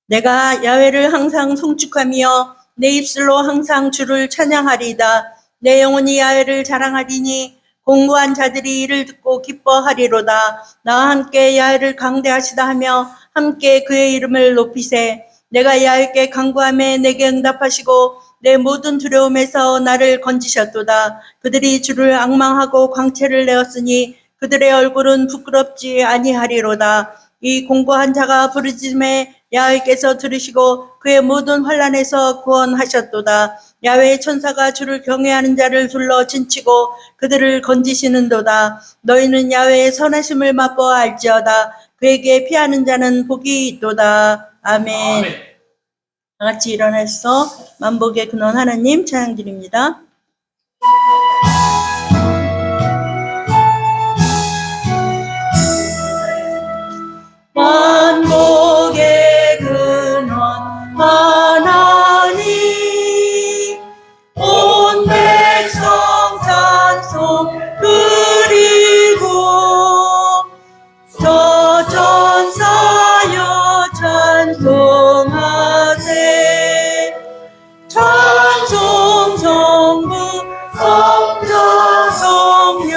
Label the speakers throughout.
Speaker 1: 내가 야훼를 항상 송축하며 내 입술로 항상 주를 찬양하리이다. 내 영혼이 야훼를 자랑하리니 공고한 자들이 이를 듣고 기뻐하리로다. 나와 함께 야훼를 강대하시다 하며 함께 그의 이름을 높이세. 내가 야훼께 간구하매 내게 응답하시고 내 모든 두려움에서 나를 건지셨도다. 그들이 주를 앙망하고 광채를 내었으니 그들의 얼굴은 부끄럽지 아니하리로다. 이 공고한 자가 부르짖음에 야훼께서 들으시고 그의 모든 환난에서 구원하셨도다. 야훼의 천사가 주를 경외하는 자를 둘러 진치고 그들을 건지시는도다. 너희는 야훼의 선하심을 맛보아 알지어다. 그에게 피하는 자는 복이 있도다. 아멘. 다 같이 일어나서 만복의 근원 하나님 찬양 드립니다. 만복의 근원 하나님, 온 백성 찬송 드리고 저 천사여 찬송하세. 찬송 성부 성자 성령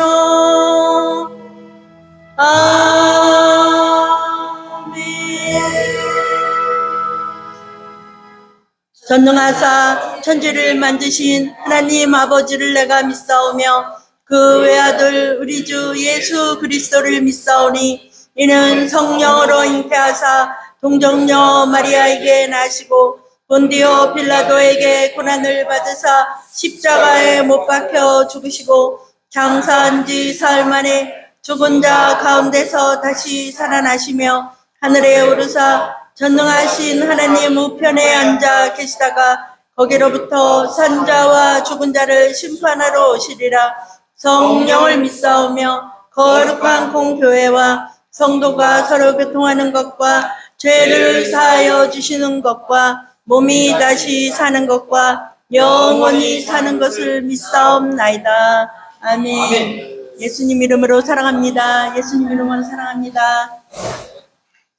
Speaker 1: 전능하사 천지를 만드신 하나님 아버지를 내가 믿사오며 그 외아들 우리 주 예수 그리스도를 믿사오니 이는 성령으로 잉태하사 동정녀 마리아에게 나시고 본디오 빌라도에게 고난을 받으사 십자가에 못 박혀 죽으시고 장사한 지 사흘 만에 죽은 자 가운데서 다시 살아나시며 하늘에 오르사 전능하신 하나님 우편에 앉아 계시다가 거기로부터 산자와 죽은 자를 심판하러 오시리라. 성령을 믿사오며 거룩한 공교회와 성도가 서로 교통하는 것과 죄를 사하여 주시는 것과 몸이 다시 사는 것과 영원히 사는 것을 믿사옵나이다. 아멘. 예수님 이름으로 사랑합니다. 예수님 이름으로 사랑합니다.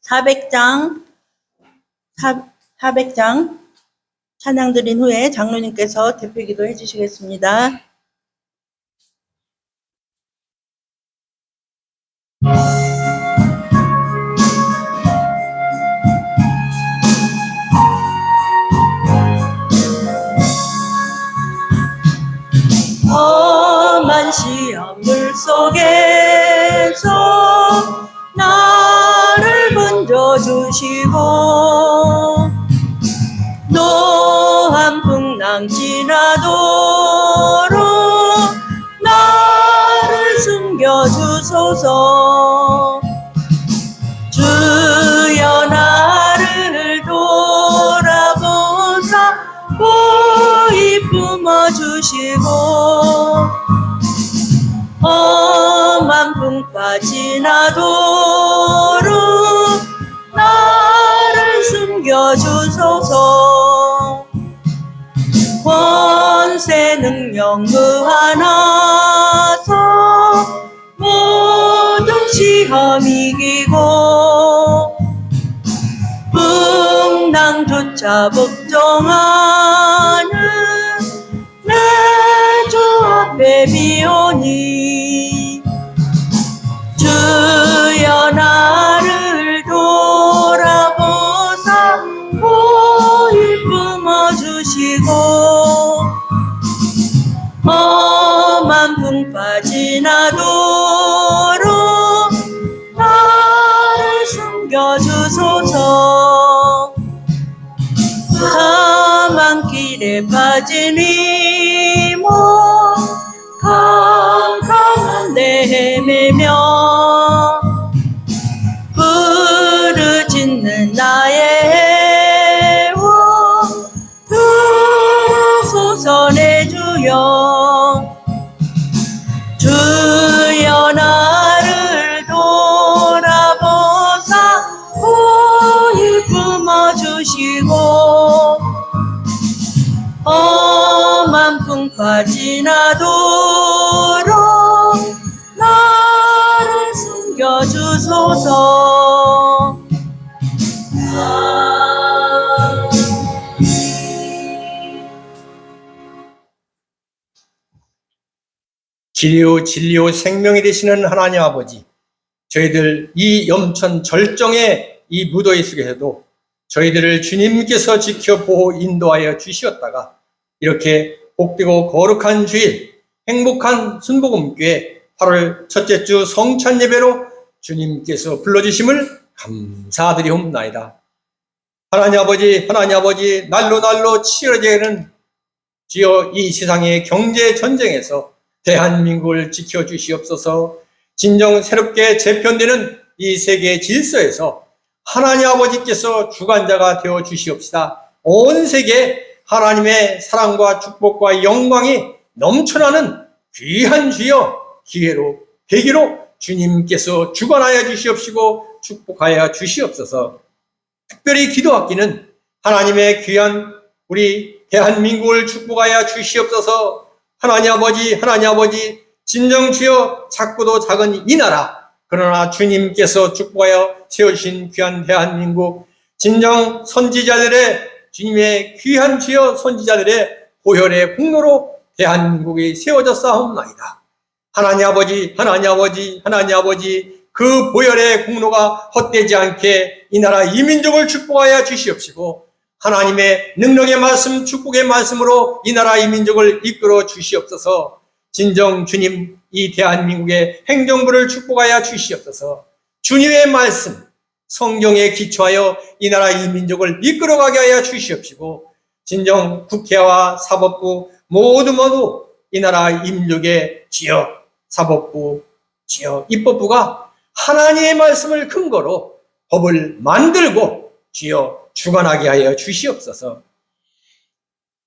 Speaker 1: 400장 찬양 드린 후에 장로님께서 대표기도 해주시겠습니다. 험한 시험 물 속에서 나를 건져주시고 노한 풍랑 지나도록 나를 숨겨주소서. 주여 나를 돌아보사 고이 품어주시고 험한 풍파 지나도록 나를 숨겨주소서. 권세 능력 무한하사 모든 시험 이기고 풍랑조차 복종하는 내 주 앞에 비오니 주여 나를 돌아보사 고이 품어주시고 험한 풍파 지나도록 나를 숨겨주소서. 사망길에 빠진 이모 캄캄한 데 헤매며 부르짖는 나의 애원 들으소서 내 주여. 주여 나를 돌아보사 고이 품어주시고 험한 풍파 지나도록 나를 숨겨주소서.
Speaker 2: 길이요 진리요 생명이 되시는 하나님 아버지, 저희들 이 염천 절정의 이 무더위 속에서도 저희들을 주님께서 지켜 보호 인도하여 주시었다가 이렇게 복되고 거룩한 주일, 행복한 순복음교회 8월 첫째 주 성찬 예배로 주님께서 불러주심을 감사드리옵나이다. 하나님 아버지, 날로 치러지는 주여 이 세상의 경제 전쟁에서 대한민국을 지켜주시옵소서. 진정 새롭게 재편되는 이 세계 질서에서 하나님 아버지께서 주관자가 되어 주시옵시다. 온 세계에 하나님의 사랑과 축복과 영광이 넘쳐나는 귀한 주여 기회로 계기로 주님께서 주관하여 주시옵시고 축복하여 주시옵소서. 특별히 기도하기는 하나님의 귀한 우리 대한민국을 축복하여 주시옵소서. 하나님 아버지, 진정 주여 작고도 작은 이 나라, 그러나 주님께서 축복하여 세우신 귀한 대한민국, 진정 선지자들의 주님의 귀한 주여 선지자들의 보혈의 공로로 대한민국이 세워졌사옵나이다. 하나님 아버지, 그 보혈의 공로가 헛되지 않게 이 나라 이민족을 축복하여 주시옵시고 하나님의 능력의 말씀, 축복의 말씀으로 이 나라 이민족을 이끌어 주시옵소서. 진정 주님, 이 대한민국의 행정부를 축복하여 주시옵소서. 주님의 말씀, 성경에 기초하여 이 나라 이민족을 이끌어가게 하여 주시옵시고 진정 국회와 사법부 모두 이 나라 이민족의 주여 사법부, 주여 입법부가 하나님의 말씀을 근거로 법을 만들고 주여 주관하게 하여 주시옵소서.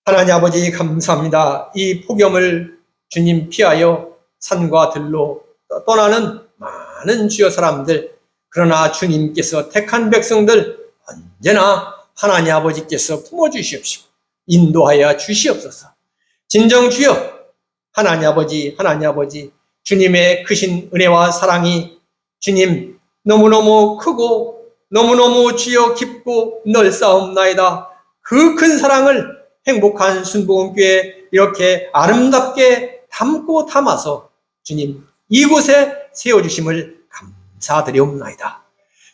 Speaker 2: 하나님 아버지 감사합니다. 이 폭염을 주님 피하여 산과 들로 떠나는 많은 주여 사람들, 그러나 주님께서 택한 백성들 언제나 하나님 아버지께서 품어주시옵시고 인도하여 주시옵소서. 진정 주여 하나님 아버지, 주님의 크신 은혜와 사랑이 주님 너무너무 크고 너무너무 주여 깊고 넓사옵나이다. 그 큰 사랑을 행복한 순복음교회 이렇게 아름답게 담고 담아서 주님 이곳에 세워주심을 감사드리옵나이다.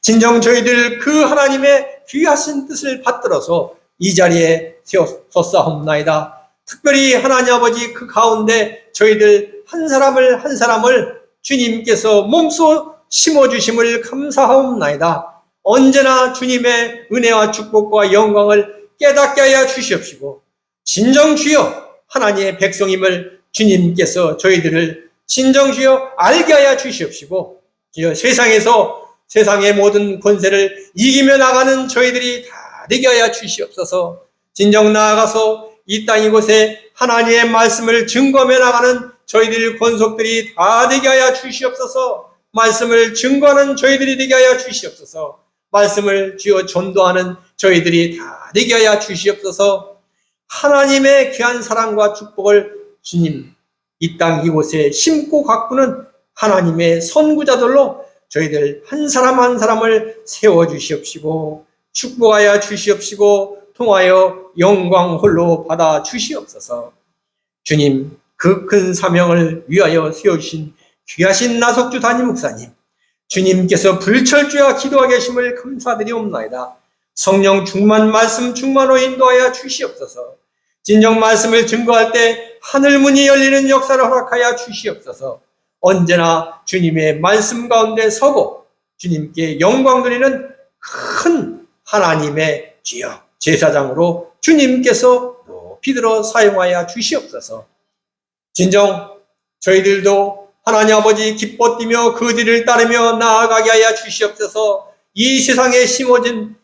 Speaker 2: 진정 저희들 그 하나님의 귀하신 뜻을 받들어서 이 자리에 세웠사옵나이다. 특별히 하나님 아버지 그 가운데 저희들 한 사람을 주님께서 몸소 심어주심을 감사하옵나이다. 언제나 주님의 은혜와 축복과 영광을 깨닫게 하여 주시옵시고 진정 주여 하나님의 백성임을 주님께서 저희들을 진정 주여 알게 하여 주시옵시고 주여 세상의 모든 권세를 이기며 나가는 저희들이 다 되게 하여 주시옵소서. 진정 나아가서 이 땅 이곳에 하나님의 말씀을 증거하며 나가는 저희들 권속들이 다 되게 하여 주시옵소서. 말씀을 증거하는 저희들이 되게 하여 주시옵소서. 말씀을 주여 전도하는 저희들이 다 되게 하여 주시옵소서. 하나님의 귀한 사랑과 축복을 주님 이 땅 이곳에 심고 가꾸는 하나님의 선구자들로 저희들 한 사람 한 사람을 세워주시옵시고 축복하여 주시옵시고 통하여 영광 홀로 받아 주시옵소서. 주님 그 큰 사명을 위하여 세우신 귀하신 나석주 담임 목사님, 주님께서 불철주야 기도하게 하심을 감사드리옵나이다. 성령 충만 말씀 충만으로 인도하여 주시옵소서. 진정 말씀을 증거할 때 하늘문이 열리는 역사를 허락하여 주시옵소서. 언제나 주님의 말씀 가운데 서고 주님께 영광 드리는 큰 하나님의 주여 제사장으로 주님께서 높이 들어 사용하여 주시옵소서. 진정 저희들도 하나님 아버지 기뻐 뛰며 그 뒤를 따르며 나아가게 하여 주시옵소서. 이 세상에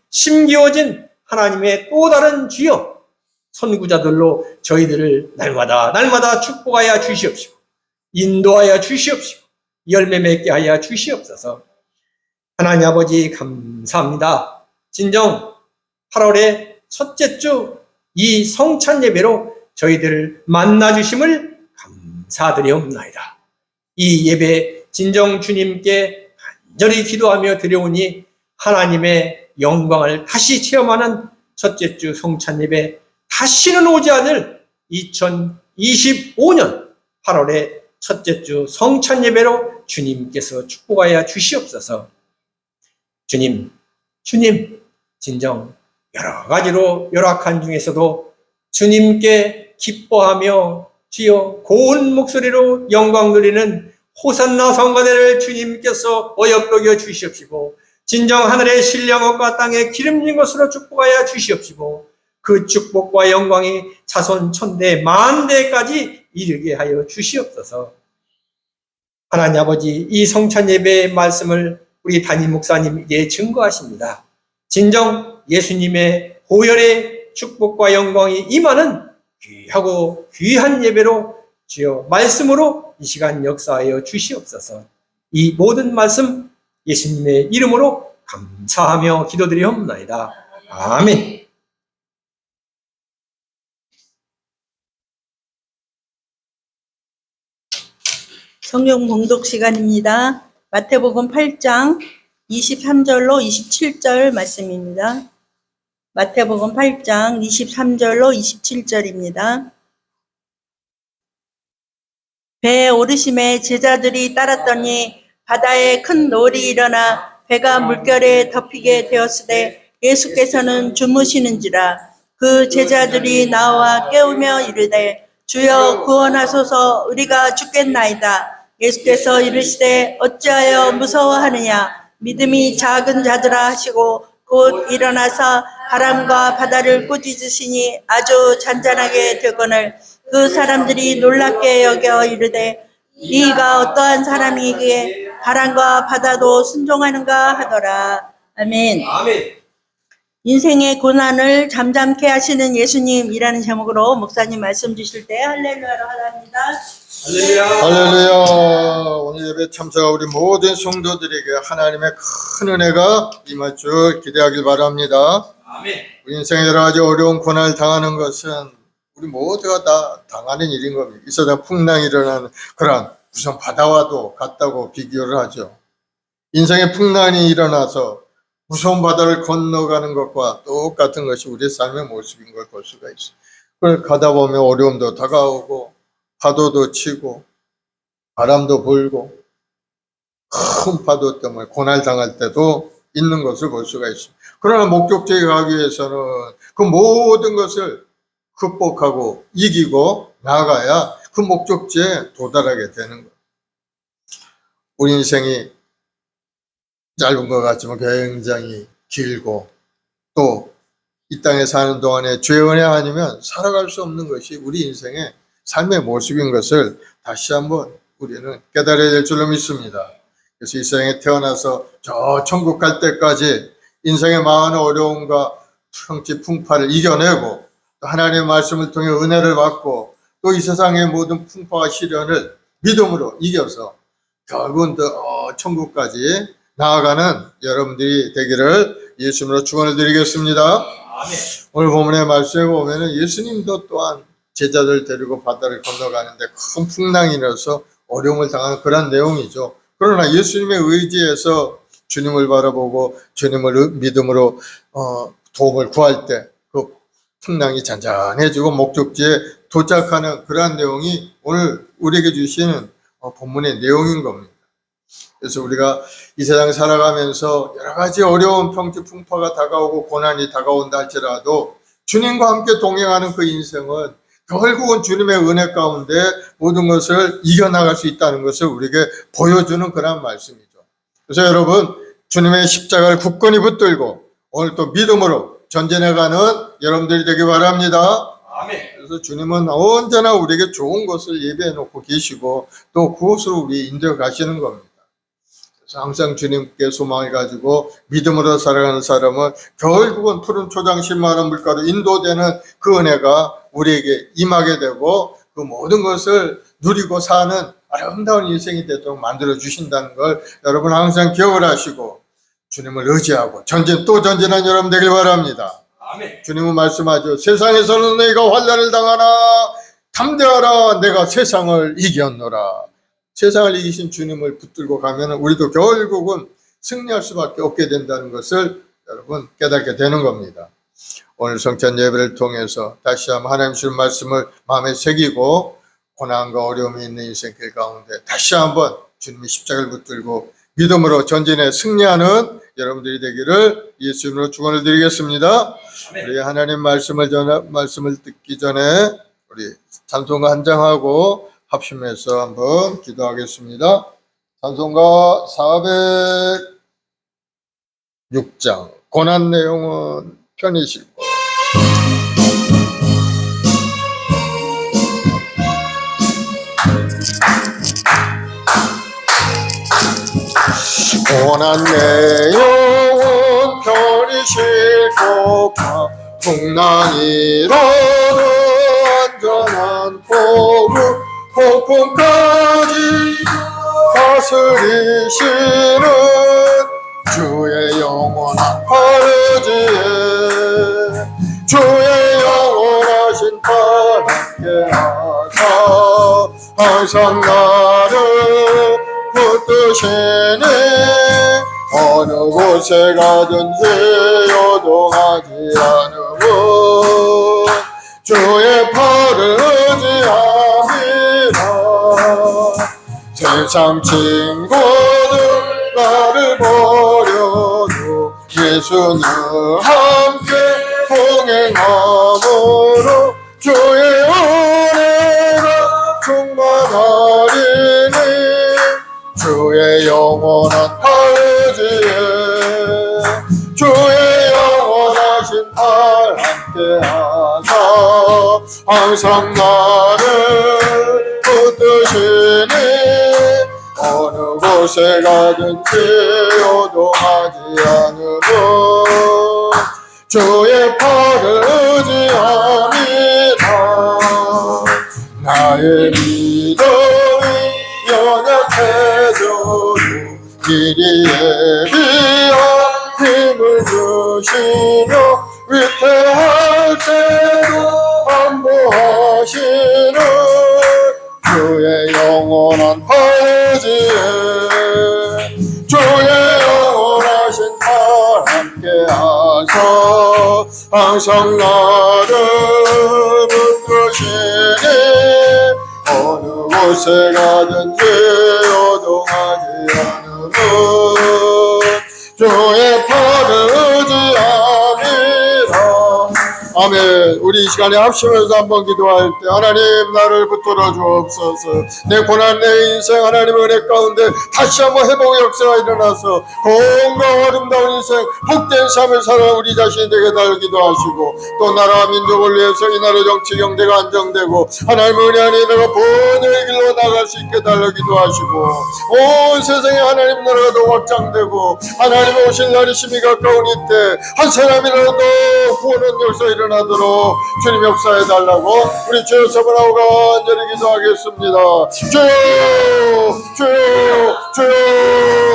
Speaker 2: 심기워진 하나님의 또 다른 주여 선구자들로 저희들을 날마다 축복하여 주시옵시고 인도하여 주시옵시고 열매 맺게 하여 주시옵소서. 하나님 아버지 감사합니다. 진정 8월의 첫째 주 이 성찬 예배로 저희들을 만나주심을 감사드리옵나이다. 이 예배 진정 주님께 간절히 기도하며 드려오니 하나님의 영광을 다시 체험하는 첫째 주 성찬 예배 다시는 오지 않을 2025년 8월의 첫째 주 성찬 예배로 주님께서 축복하여 주시옵소서. 주님, 진정 여러 가지로 열악한 중에서도 주님께 기뻐하며 주여 고운 목소리로 영광 드리는 호산나 성가대를 주님께서 어여쁘게 주시옵시고 진정 하늘의 신령업과 땅에 기름진 것으로 축복하여 주시옵시고 그 축복과 영광이 자손 천대 만대까지 이르게 하여 주시옵소서. 하나님 아버지, 이 성찬 예배의 말씀을 우리 담임 목사님에게 증거하십니다. 진정 예수님의 보혈의 축복과 영광이 임하는 귀하고 귀한 예배로 주여 말씀으로 이 시간 역사하여 주시옵소서. 이 모든 말씀 예수님의 이름으로 감사하며 기도드리옵나이다. 아멘.
Speaker 1: 성경 봉독 시간입니다. 마태복음 8장 23절로 27절 말씀입니다. 마태복음 8장 23절로 27절입니다. 배에 오르심에 제자들이 따랐더니 바다에 큰 노을이 일어나 배가 물결에 덮이게 되었으되 예수께서는 주무시는지라. 그 제자들이 나와 깨우며 이르되 주여 구원하소서, 우리가 죽겠나이다. 예수께서 이르시되 어찌하여 무서워하느냐, 믿음이 작은 자들아 하시고 곧 일어나서 바람과 바다를 꾸짖으시니 아주 잔잔하게 되거늘 그 사람들이 놀랍게 여겨 이르되 이가 어떠한 사람이기에 바람과 바다도 순종하는가 하더라. 아멘.
Speaker 2: 아멘.
Speaker 1: 인생의 고난을 잠잠케 하시는 예수님이라는 제목으로 목사님 말씀 주실 때 할렐루야로 하랍니다.
Speaker 2: 할렐루야.
Speaker 3: 할렐루야. 오늘 예배 참석한 우리 모든 성도들에게 하나님의 큰 은혜가 임할 줄 기대하길 바랍니다.
Speaker 2: 아멘.
Speaker 3: 우리 인생에 여러 가지 어려운 고난을 당하는 것은 우리 모두가 다 당하는 일인 겁니다. 있어다 풍랑이 일어나는 그런 우선 바다와도 같다고 비교를 하죠. 인생의 풍랑이 일어나서 무서운 바다를 건너가는 것과 똑같은 것이 우리의 삶의 모습인 걸 볼 수가 있어요. 그걸 가다 보면 어려움도 다가오고 파도도 치고 바람도 불고 큰 파도 때문에 고날 당할 때도 있는 것을 볼 수가 있습니다. 그러나 목적지에 가기 위해서는 그 모든 것을 극복하고 이기고 나아가야 그 목적지에 도달하게 되는 거예요. 우리 인생이 짧은 것 같지만 굉장히 길고 또 이 땅에 사는 동안에 죄 은혜 아니면 살아갈 수 없는 것이 우리 인생의 삶의 모습인 것을 다시 한번 우리는 깨달아야 될 줄로 믿습니다. 그래서 이 세상에 태어나서 저 천국 갈 때까지 인생의 많은 어려움과 형지 풍파를 이겨내고 또 하나님의 말씀을 통해 은혜를 받고 또 이 세상의 모든 풍파와 시련을 믿음으로 이겨서 결국은 또 천국까지 나아가는 여러분들이 되기를 예수님으로 축원을 드리겠습니다.
Speaker 2: 아멘.
Speaker 3: 오늘 본문의 말씀에 보면은 예수님도 또한 제자들 데리고 바다를 건너가는데 큰 풍랑이 일어서 어려움을 당하는 그런 내용이죠. 그러나 예수님의 의지에서 주님을 바라보고 주님을 믿음으로 도움을 구할 때 그 풍랑이 잔잔해지고 목적지에 도착하는 그러한 내용이 오늘 우리에게 주시는 본문의 내용인 겁니다. 그래서 우리가 이 세상 살아가면서 여러 가지 어려운 평지 풍파가 다가오고 고난이 다가온다 할지라도 주님과 함께 동행하는 그 인생은 결국은 주님의 은혜 가운데 모든 것을 이겨나갈 수 있다는 것을 우리에게 보여주는 그런 말씀이죠. 그래서 여러분, 주님의 십자가를 굳건히 붙들고 오늘 또 믿음으로 전진해가는 여러분들이 되기 바랍니다.
Speaker 2: 아멘.
Speaker 3: 그래서 주님은 언제나 우리에게 좋은 것을 예배해 놓고 계시고 또 그것으로 우리 인도해 가시는 겁니다. 그래서 항상 주님께 소망을 가지고 믿음으로 살아가는 사람은 결국은 푸른 초장 실만한 물가로 인도되는 그 은혜가 우리에게 임하게 되고 그 모든 것을 누리고 사는 아름다운 인생이 되도록 만들어 주신다는 걸 여러분 항상 기억을 하시고 주님을 의지하고 또 전진한 여러분 되길 바랍니다.
Speaker 2: 아멘.
Speaker 3: 주님은 말씀하죠. 세상에서는 너희가 환난을 당하나 담대하라, 내가 세상을 이겼노라. 세상을 이기신 주님을 붙들고 가면 우리도 결국은 승리할 수밖에 없게 된다는 것을 여러분 깨닫게 되는 겁니다. 오늘 성찬 예배를 통해서 다시 한번 하나님 주신 말씀을 마음에 새기고 고난과 어려움이 있는 인생길 가운데 다시 한번 주님의 십자가를 붙들고 믿음으로 전진에 승리하는 여러분들이 되기를 예수 이름으로 축원을 드리겠습니다. 우리 하나님 말씀을 듣기 전에 우리 찬송가 한 장하고 합심해서 한번 기도하겠습니다. 찬송가 406장 고난 내용은 편이시고 고난 내용은 편히 싣고 가 풍랑이라도 안전한 폭풍까지 다스리시는 주의 영원한 팔지에 주의 영원하신 팔 함께 하사 항상 나를 붙드시니 어느 곳에 가든지 요동하지 않음은 주의 팔을 의지함이라. 세상 친구들 나를 버려도 예수는 함께 동행함으로 주의 은혜가 충만하리니 주의 영원한 팔지에 주의 영원하신 팔 함께하사 항상 나를 붙드시니 어느 곳에 가든지 요동하지 않음은 주의 팔을 의지함이라. 나의 믿음이 연약해져도 길이에 비하 힘을 주시며 위태할 때도 안보하시는 주의 영원한 팔지에 주의 영원하신 팔 함께하사 항상 나를 붙드시니 어느 곳에 가든지 요동하지 않음은 주의 팔을 의지함이라. 아멘. 우리 이 시간에 합심해서 한번 기도할 때 하나님 나를 붙들어 주옵소서. 내 고난 내 인생 하나님의 은혜 가운데 다시 한번 회복의 역사가 일어나서 건강하고 아름다운 인생 복된 삶을 살아 우리 자신이 되게 달기도 하시고 또 나라와 민족을 위해서 이 나라 정치 경제가 안정되고 하나님의 은혜 안에 내가 번영의 길로 나갈 수 있게 달기도 하시고 온 세상에 하나님 나라가 더 확장되고 하나님의 오실 날이 심히 가까운 이때 한 사람이라도 구원의 역사 일어나도록 주님 역사해 달라고 우리 주여 서번하고 간절히 기도하겠습니다. 주여 주여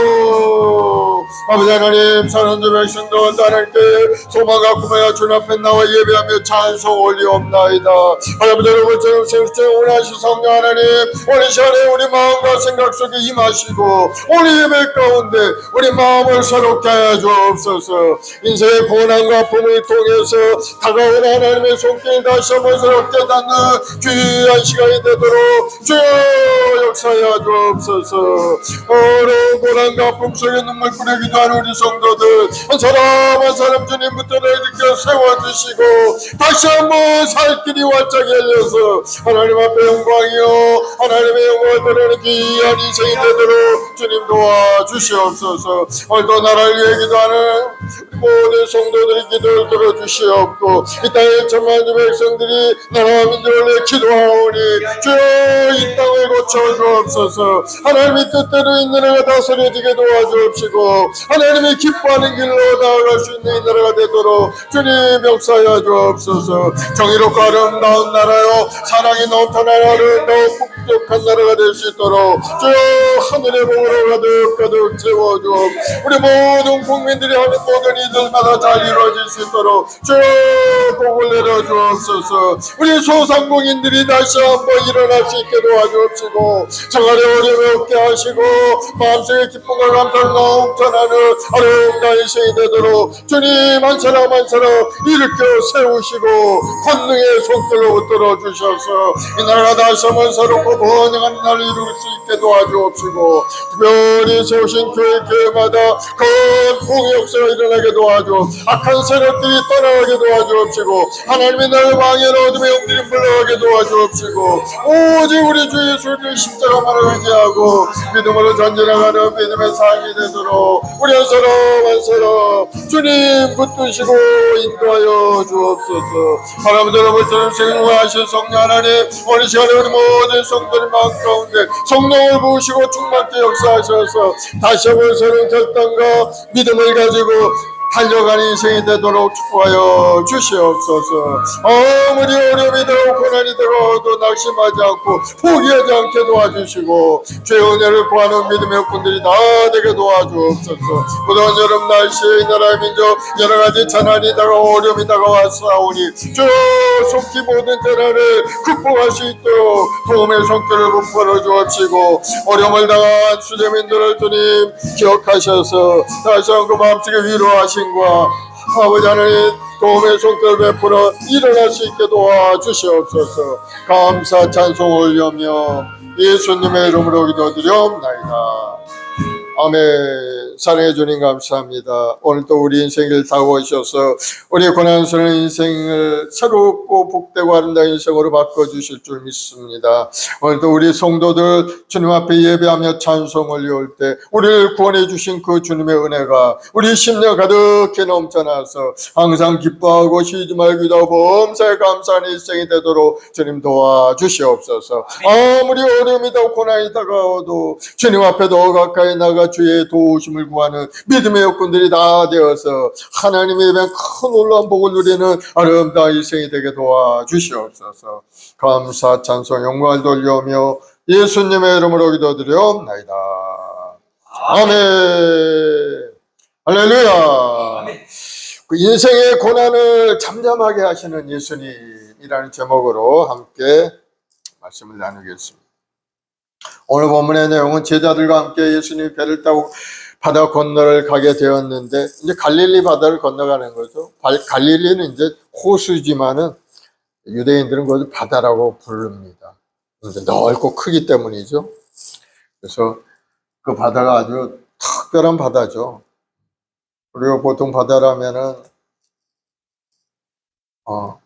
Speaker 3: 주여. 아버지 하나님 사랑하는 주 백성들 하나님께 소망과 꿈에 주님 앞에 나와 예배하며 찬송 올리옵나이다. 아버지 여러분처럼 생수처럼 원하신 성령 하나님 오늘 시간에 우리 마음과 생각 속에 임하시고 우리 예배 가운데 우리 마음을 새롭게 하여 주옵소서. 인생의 고난과 아픔을 통해서 다가온 하나님의 손길 다시 한번 새롭게 닿는 귀한 시간이 되도록 주여 역사하여 주옵소서. 어려운 고난과 아픔 속에 눈물 뿌리기도 하는 우리 성도들 한 사람 한 사람 주님부터 너희들께 세워주시고 다시 한번 살 길이 활짝 열려서 하나님 앞에 영광이요 하나님의 영광을 드리는 귀한 인생이 되도록 주님 도와주시옵소서. 오늘도 나라를 위해 기도하는 모든 성도들의 기도를 들어주시옵고 이 땅의 천만 주 백성들이 나라와 민족을 위해 기도하오니 주여 이 땅을 고쳐주옵소서. 하나님의 뜻대로 이 나라가 다스려지게 도와주옵시고 하나님이 기뻐하는 길로 나아갈 수 있는 이 나라가 되도록 주님 역사하여 주옵소서. 정의롭고 아름다운 나라요 사랑이 넘쳐나는 아름다운 풍족한 나라가 될 수 있도록 주여 하늘의 복으로 가득 채워줘. 우리 모든 국민들이 하는 모든 이들마다 잘 이루어질 수 있도록 주의 복을 내려주옵소서. 우리 소상공인들이 다시 한번 일어날 수 있게 도와주옵시고, 생활에 어려움이 없게 하시고 마음속에 기쁨과 감사를 넘쳐나는 아름다운 인생이 되도록 주님 한 사람 한 사람 일으켜 세우시고 권능의 손길로 붙들어 주셔서 이 나라가 다시 한번 새롭고 번영한 나라를 이룰 수 있게 도와주옵시고, 특별히 세우신 교회마다 큰 공의 역사가 일어나게 도와줘 악한 세력들이 떠나가게 도와주옵시고, 하나님의 나라의 왕의 어둠의 영들이 물러가게 도와주옵시고, 오직 우리 주 예수 그리스도의 십자가만을 의지하고 믿음으로 전진해가는 믿음의 삶이 되도록 우리 한 사람 한 사람 주님 붙드시고 인도하여 주옵소서. 하나님 여러분처럼 생명하신 성령 하나님, 오늘 시간에 우리 모든 성도들 마음 가운데 성령을 부으시고 충만케 역사하셔서 다시 한번 새로운 결단과 믿음을 가지고 달려가는 인생이 되도록 축복하여 주시옵소서. 아무리 어려움이 되고 고난이 되고도 낙심하지 않고 포기하지 않게 도와주시고 주의 은혜를 구하는 믿음의 역군들이 다 되게 도와주옵소서. 무더운 여름 날씨에 이 나라의 민족 여러 가지 재난이 다가오고 어려움이 다가왔사오니 주 속히 모든 재난을 극복할 수 있도록 도움의 손길을 부풀어 주옵시고, 어려움을 당한 수재민들을 주님 기억하셔서 다시 한번 마음속에 위로하시고 아버지 하나님 도움의 손길 베풀어 일어날 수 있게 도와주시옵소서. 감사 찬송 올려며 예수님의 이름으로 기도드리옵나이다. 아멘. 사랑해 주님 감사합니다. 오늘도 우리 인생을 다가오셔서 우리 고난스러운 인생을 새롭고 복되고 아름다운 인생으로 바꿔주실 줄 믿습니다. 오늘도 우리 성도들 주님 앞에 예배하며 찬송 올려올 때 우리를 구원해 주신 그 주님의 은혜가 우리 심령 가득히 넘쳐나서 항상 기뻐하고 쉬지 말고 기도하고 범사에 감사하는 일생이 되도록 주님 도와주시옵소서. 아무리 어려움이 더 고난이 다가와도 주님 앞에 더 가까이 나가 주의 도우심을 구하는 믿음의 여건들이 다 되어서 하나님의 입에 큰 놀라운 복을 누리는 아름다운 일생이 되게 도와주시옵소서. 감사 찬송 영광을 돌려오며 예수님의 이름으로 기도드리옵나이다. 아멘. 할렐루야. 그 인생의 고난을 잠잠하게 하시는 예수님이라는 제목으로 함께 말씀을 나누겠습니다. 오늘 본문의 내용은 제자들과 함께 예수님이 배를 타고 바다 건너를 가게 되었는데, 이제 갈릴리 바다를 건너가는 거죠. 갈릴리는 이제 호수지만은 유대인들은 그것을 바다라고 부릅니다. 넓고 크기 때문이죠. 그래서 그 바다가 아주 특별한 바다죠. 우리가 보통 바다라면은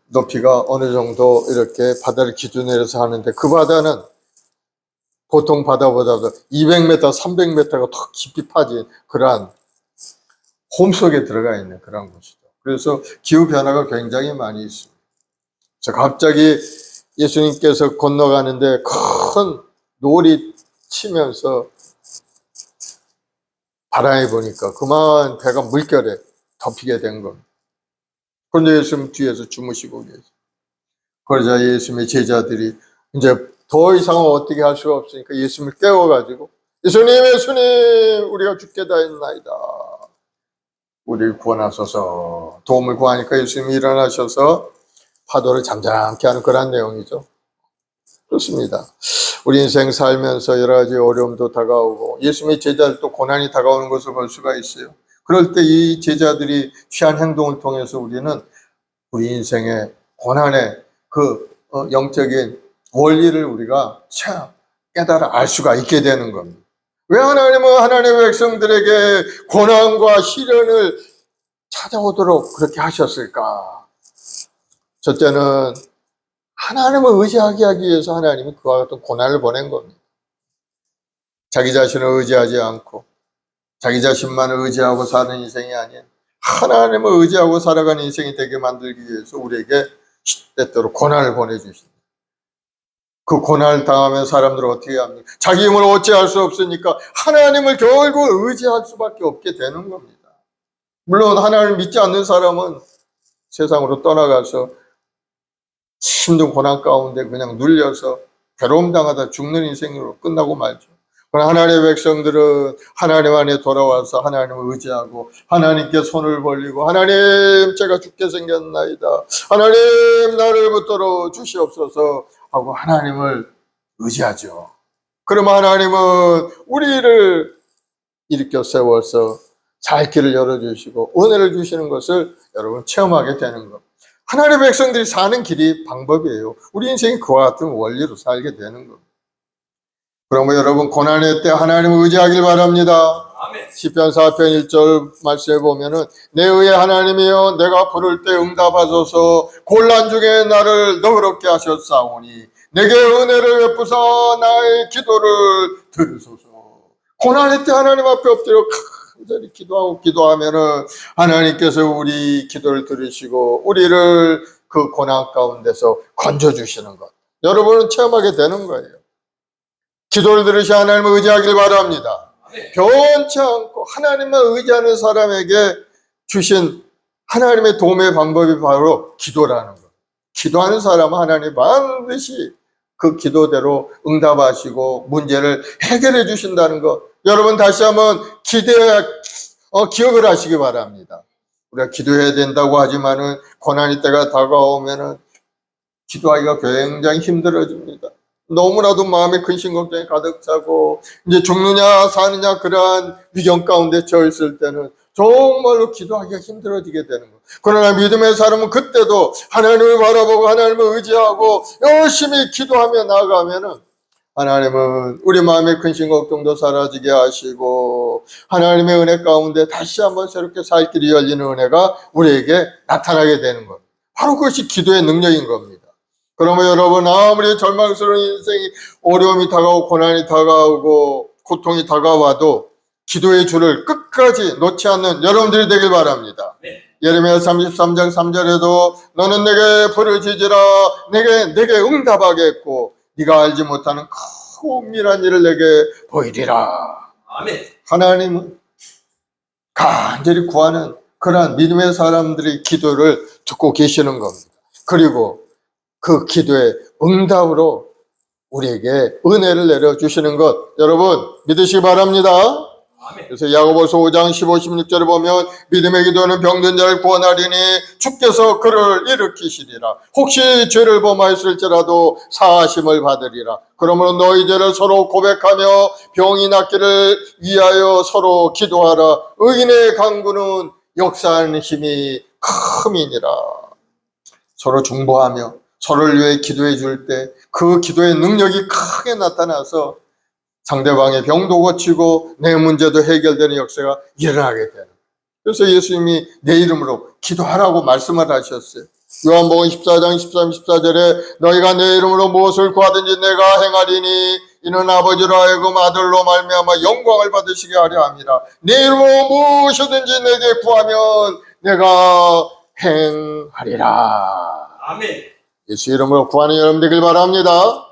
Speaker 3: 높이가 어느 정도 이렇게 바다를 기준으로 해서 하는데, 그 바다는 보통 바다보다도 200m, 300m가 더 깊이 파진 그러한 홈 속에 들어가 있는 그런 곳이죠. 그래서 기후 변화가 굉장히 많이 있습니다. 그래서 갑자기 예수님께서 건너가는데 큰 노을이 치면서 바람이 부니까 그만 배가 물결에 덮이게 된 겁니다. 그런데 예수님 뒤에서 주무시고 계세요. 그러자 예수님의 제자들이 이제 더 이상은 어떻게 할 수가 없으니까 예수님을 깨워가지고 예수님 우리가 죽게 다 했나이다. 우리를 구원하소서. 도움을 구하니까 예수님이 일어나셔서 파도를 잠잠케 하는 그런 내용이죠. 그렇습니다. 우리 인생 살면서 여러 가지 어려움도 다가오고 예수님의 제자들도 고난이 다가오는 것을 볼 수가 있어요. 그럴 때 이 제자들이 취한 행동을 통해서 우리는 우리 인생의 고난의 그 영적인 원리를 우리가 참 깨달아 알 수가 있게 되는 겁니다. 왜 하나님은 하나님의 백성들에게 고난과 시련을 찾아오도록 그렇게 하셨을까? 첫째는 하나님을 의지하게 하기 위해서 하나님이 그와 같은 고난을 보낸 겁니다. 자기 자신을 의지하지 않고 자기 자신만을 의지하고 사는 인생이 아닌 하나님을 의지하고 살아가는 인생이 되게 만들기 위해서 우리에게 때때로 고난을 보내주십니다. 그 고난을 당하면 사람들은 어떻게 합니까? 자기 힘을 어찌할 수 없으니까 하나님을 결국 의지할 수밖에 없게 되는 겁니다. 물론 하나님을 믿지 않는 사람은 세상으로 떠나가서 힘든 고난 가운데 그냥 눌려서 괴로움 당하다 죽는 인생으로 끝나고 말죠. 그러나 하나님의 백성들은 하나님 안에 돌아와서 하나님을 의지하고 하나님께 손을 벌리고 하나님 제가 죽게 생겼나이다. 하나님 나를 붙들어 주시옵소서 하고 하나님을 의지하죠. 그러면 하나님은 우리를 일으켜 세워서 살 길을 열어주시고 은혜를 주시는 것을 여러분 체험하게 되는 것. 하나님의 백성들이 사는 길이 방법이에요. 우리 인생이 그와 같은 원리로 살게 되는 것. 그러면 여러분 고난의 때 하나님을 의지하길 바랍니다.
Speaker 2: 아멘.
Speaker 3: 시편 4편 1절 말씀에 보면은 내 의의 하나님이여 내가 부를 때 응답하소서 곤란 중에 나를 너그럽게 하셨사오니 내게 은혜를 베푸사 나의 기도를 들으소서. 고난의 때 하나님 앞에 엎드려 간절히 기도하면은 하나님께서 우리 기도를 들으시고 우리를 그 고난 가운데서 건져주시는 것. 여러분은 체험하게 되는 거예요. 기도를 들으시 하나님을 의지하길 바랍니다. 변치 않고 하나님만 의지하는 사람에게 주신 하나님의 도움의 방법이 바로 기도라는 것. 기도하는 사람은 하나님 반드시 그 기도대로 응답하시고 문제를 해결해 주신다는 것. 여러분 다시 한번 기억을 하시기 바랍니다. 우리가 기도해야 된다고 하지만은 고난의 때가 다가오면은 기도하기가 굉장히 힘들어집니다. 너무나도 마음에 근심 걱정이 가득 차고 이제 죽느냐 사느냐 그러한 위경 가운데 처해 있을 때는 정말로 기도하기가 힘들어지게 되는 거예요. 그러나 믿음의 사람은 그때도 하나님을 바라보고 하나님을 의지하고 열심히 기도하며 나아가면은 하나님은 우리 마음의 근심 걱정도 사라지게 하시고 하나님의 은혜 가운데 다시 한번 새롭게 살 길이 열리는 은혜가 우리에게 나타나게 되는 것. 바로 그것이 기도의 능력인 겁니다. 그러면 여러분 아무리 절망스러운 인생이 어려움이 다가오고 고난이 다가오고 고통이 다가와도 기도의 줄을 끝까지 놓지 않는 여러분들이 되길 바랍니다.
Speaker 2: 네.
Speaker 3: 예레미야 33장 3절에도 너는 내게 부르짖으라 내게 응답하겠고 네가 알지 못하는 크고 은밀한 일을 내게 보이리라.
Speaker 2: 아멘.
Speaker 3: 하나님은 간절히 구하는 그러한 믿음의 사람들의 기도를 듣고 계시는 겁니다. 그리고 그 기도의 응답으로 우리에게 은혜를 내려주시는 것 여러분 믿으시기 바랍니다.
Speaker 2: 아멘.
Speaker 3: 그래서 야고보서 5장 15, 16절에 보면 믿음의 기도는 병든 자를 구원하리니 주께서 그를 일으키시리라. 혹시 죄를 범하였을지라도 사하심을 받으리라. 그러므로 너희 죄를 서로 고백하며 병이 낫기를 위하여 서로 기도하라. 의인의 간구는 역사하는 힘이 큼이니라. 서로 중보하며 서로를 위해 기도해 줄 때 그 기도의 능력이 크게 나타나서 상대방의 병도 고치고 내 문제도 해결되는 역사가 일어나게 되는. 그래서 예수님이 내 이름으로 기도하라고 말씀을 하셨어요. 요한복음 14장 13, 14절에 너희가 내 이름으로 무엇을 구하든지 내가 행하리니 이는 아버지로 하여금 아들로 말미암아 영광을 받으시게 하려 함이라. 내 이름으로 무엇이든지 내게 구하면 내가 행하리라.
Speaker 2: 아멘.
Speaker 3: 예수 이름으로 구하는 여러분 되길 바랍니다.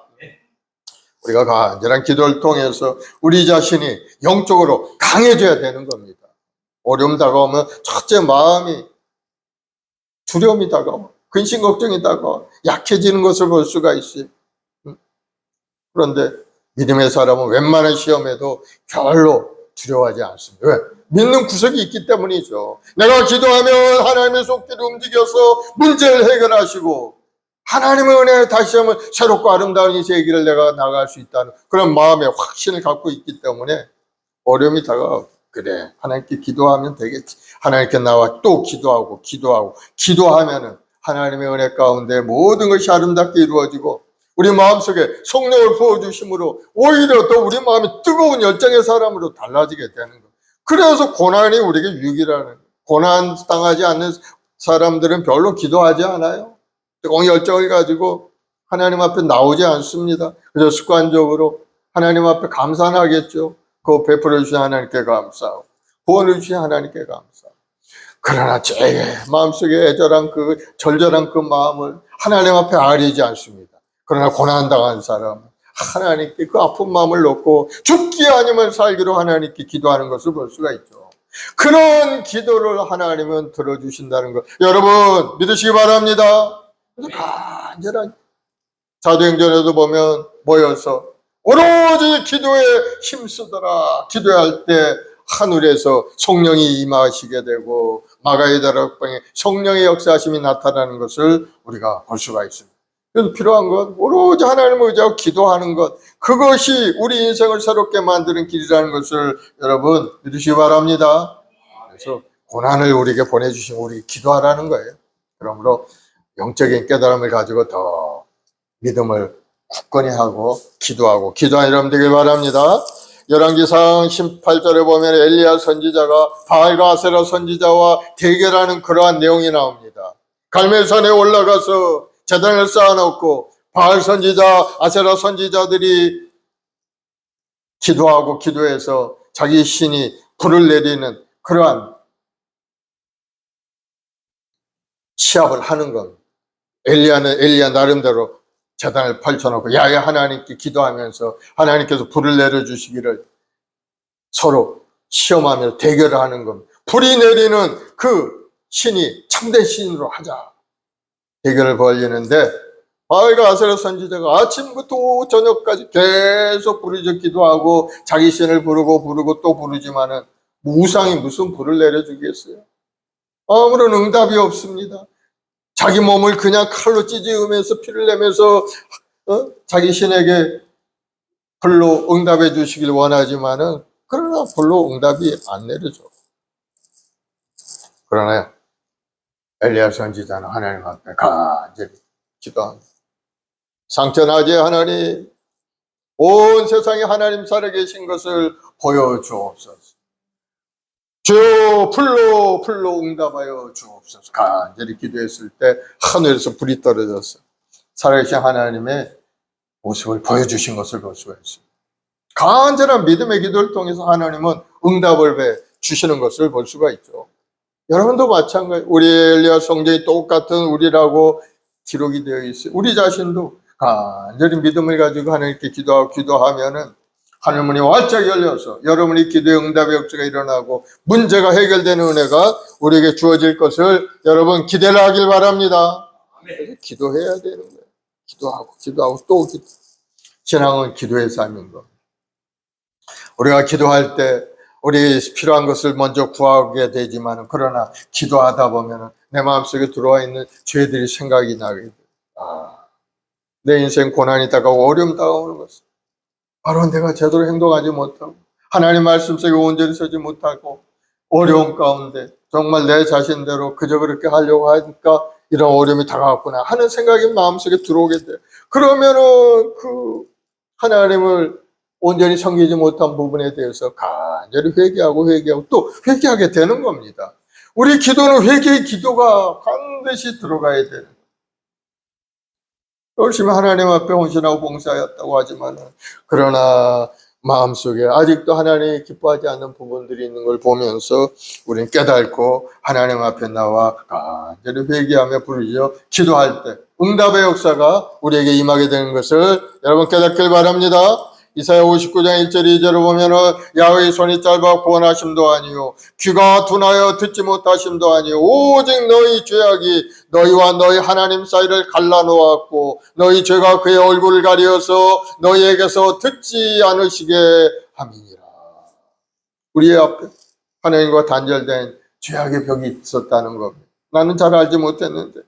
Speaker 3: 우리가 간절한 기도를 통해서 우리 자신이 영적으로 강해져야 되는 겁니다. 어려움 다가오면 첫째 마음이 두려움이 다가와 근심 걱정이 다가와 약해지는 것을 볼 수가 있어요. 그런데 믿음의 사람은 웬만한 시험에도 별로 두려워하지 않습니다. 왜? 믿는 구석이 있기 때문이죠. 내가 기도하면 하나님의 손길이 움직여서 문제를 해결하시고 하나님의 은혜에 다시 한번 새롭고 아름다운 이 세계를 내가 나갈 수 있다는 그런 마음의 확신을 갖고 있기 때문에 어려움이 다가오고 그래 하나님께 기도하면 되겠지. 하나님께 나와 또 기도하면은 하나님의 은혜 가운데 모든 것이 아름답게 이루어지고 우리 마음속에 성령을 부어주심으로 오히려 더 우리 마음이 뜨거운 열정의 사람으로 달라지게 되는 것. 그래서 고난이 우리에게 유익이라는 고난 당하지 않는 사람들은 별로 기도하지 않아요. 뜨거운 열정을 가지고 하나님 앞에 나오지 않습니다. 그래서 습관적으로 하나님 앞에 감사는 하겠죠. 그 베풀어 주신 하나님께 감사하고 구원을 주신 하나님께 감사하고 그러나 제 마음속에 애절한 절절한 그 마음을 하나님 앞에 아뢰지 않습니다. 그러나 고난당한 사람 하나님께 그 아픈 마음을 놓고 죽기 아니면 살기로 하나님께 기도하는 것을 볼 수가 있죠. 그런 기도를 하나님은 들어주신다는 것 여러분 믿으시기 바랍니다. 그래서 간절한 사도행전에도 보면 모여서 오로지 기도에 힘쓰더라. 기도할 때 하늘에서 성령이 임하시게 되고 마가의 다락방에 성령의 역사하심이 나타나는 것을 우리가 볼 수가 있습니다. 그래서 필요한 건 오로지 하나님을 의지하고 기도하는 것, 그것이 우리 인생을 새롭게 만드는 길이라는 것을 여러분 믿으시기 바랍니다. 그래서 고난을 우리에게 보내주신 우리 기도하라는 거예요. 그러므로 영적인 깨달음을 가지고 더 믿음을 굳건히 하고 기도하는 여러분 되길 바랍니다. 열왕기상 18절에 보면 엘리야 선지자가 바알과 아세라 선지자와 대결하는 그러한 내용이 나옵니다. 갈멜산에 올라가서 제단을 쌓아놓고 바알 선지자, 아세라 선지자들이 기도하고 기도해서 자기 신이 불을 내리는 그러한 시합을 하는 겁니다. 엘리야는 엘리야 나름대로 제단을 펼쳐놓고 야외 하나님께 기도하면서 하나님께서 불을 내려주시기를 서로 시험하며 대결을 하는 겁니다. 불이 내리는 그 신이 참된 신으로 하자 대결을 벌이는데 바알과 아세라 선지자가 아침부터 저녁까지 계속 부르짖어 기도하고 자기 신을 부르고 또 부르지만은 우상이 무슨 불을 내려주겠어요? 아무런 응답이 없습니다. 자기 몸을 그냥 칼로 찢으면서 피를 내면서 자기 신에게 불로 응답해 주시길 원하지만은 그러나 불로 응답이 안 내려줘. 그러나 엘리야 선지자는 하나님 앞에 간절히 기도합니다. 상천하지 하나님, 온 세상에 하나님 살아계신 것을 보여주옵소서. 주여 불로 응답하여 주옵소서. 간절히 기도했을 때 하늘에서 불이 떨어져서 살아계신 하나님의 모습을 보여주신 것을 볼 수가 있습니다. 간절한 믿음의 기도를 통해서 하나님은 응답을 주시는 것을 볼 수가 있죠. 여러분도 마찬가지. 우리 엘리야 성경이 똑같은 우리라고 기록이 되어 있어요. 우리 자신도 간절히 믿음을 가지고 하나님께 기도하면은 하늘문이 활짝 열려서 여러분이 기도의 응답의 역사가 일어나고 문제가 해결되는 은혜가 우리에게 주어질 것을 여러분 기대를 하길 바랍니다. 그래서 기도해야 되는 거예요. 기도하고 또 기도. 신앙은 기도의 삶인 겁니다. 우리가 기도할 때 우리 필요한 것을 먼저 구하게 되지만 그러나 기도하다 보면 내 마음속에 들어와 있는 죄들이 생각이 나게 돼요. 내 인생 고난이 다가오고 어려움 다가오는 것은 바로 내가 제대로 행동하지 못하고 하나님 말씀 속에 온전히 서지 못하고 어려움 가운데 정말 내 자신대로 그저 그렇게 하려고 하니까 이런 어려움이 다가왔구나 하는 생각이 마음속에 들어오게 돼요. 그러면은 그 하나님을 온전히 섬기지 못한 부분에 대해서 간절히 회개하고 또 회개하게 되는 겁니다. 우리 기도는 회개의 기도가 반드시 들어가야 되는 거예요. 열심히 하나님 앞에 헌신하고 봉사하였다고 하지만 그러나 마음속에 아직도 하나님이 기뻐하지 않는 부분들이 있는 걸 보면서 우리는 깨닫고 하나님 앞에 나와 간절히 회개하며 부르짖어 기도할 때 응답의 역사가 우리에게 임하게 되는 것을 여러분 깨닫길 바랍니다. 이사야 59장 1절 2절을 보면은 야훼의 손이 짧아 구원하심도 아니요 귀가 둔하여 듣지 못하심도 아니요 오직 너희 죄악이 너희와 너희 하나님 사이를 갈라놓았고 너희 죄가 그의 얼굴을 가리어서 너희에게서 듣지 않으시게 함이니라. 우리 앞에 하나님과 단절된 죄악의 벽이 있었다는 겁니다. 나는 잘 알지 못했는데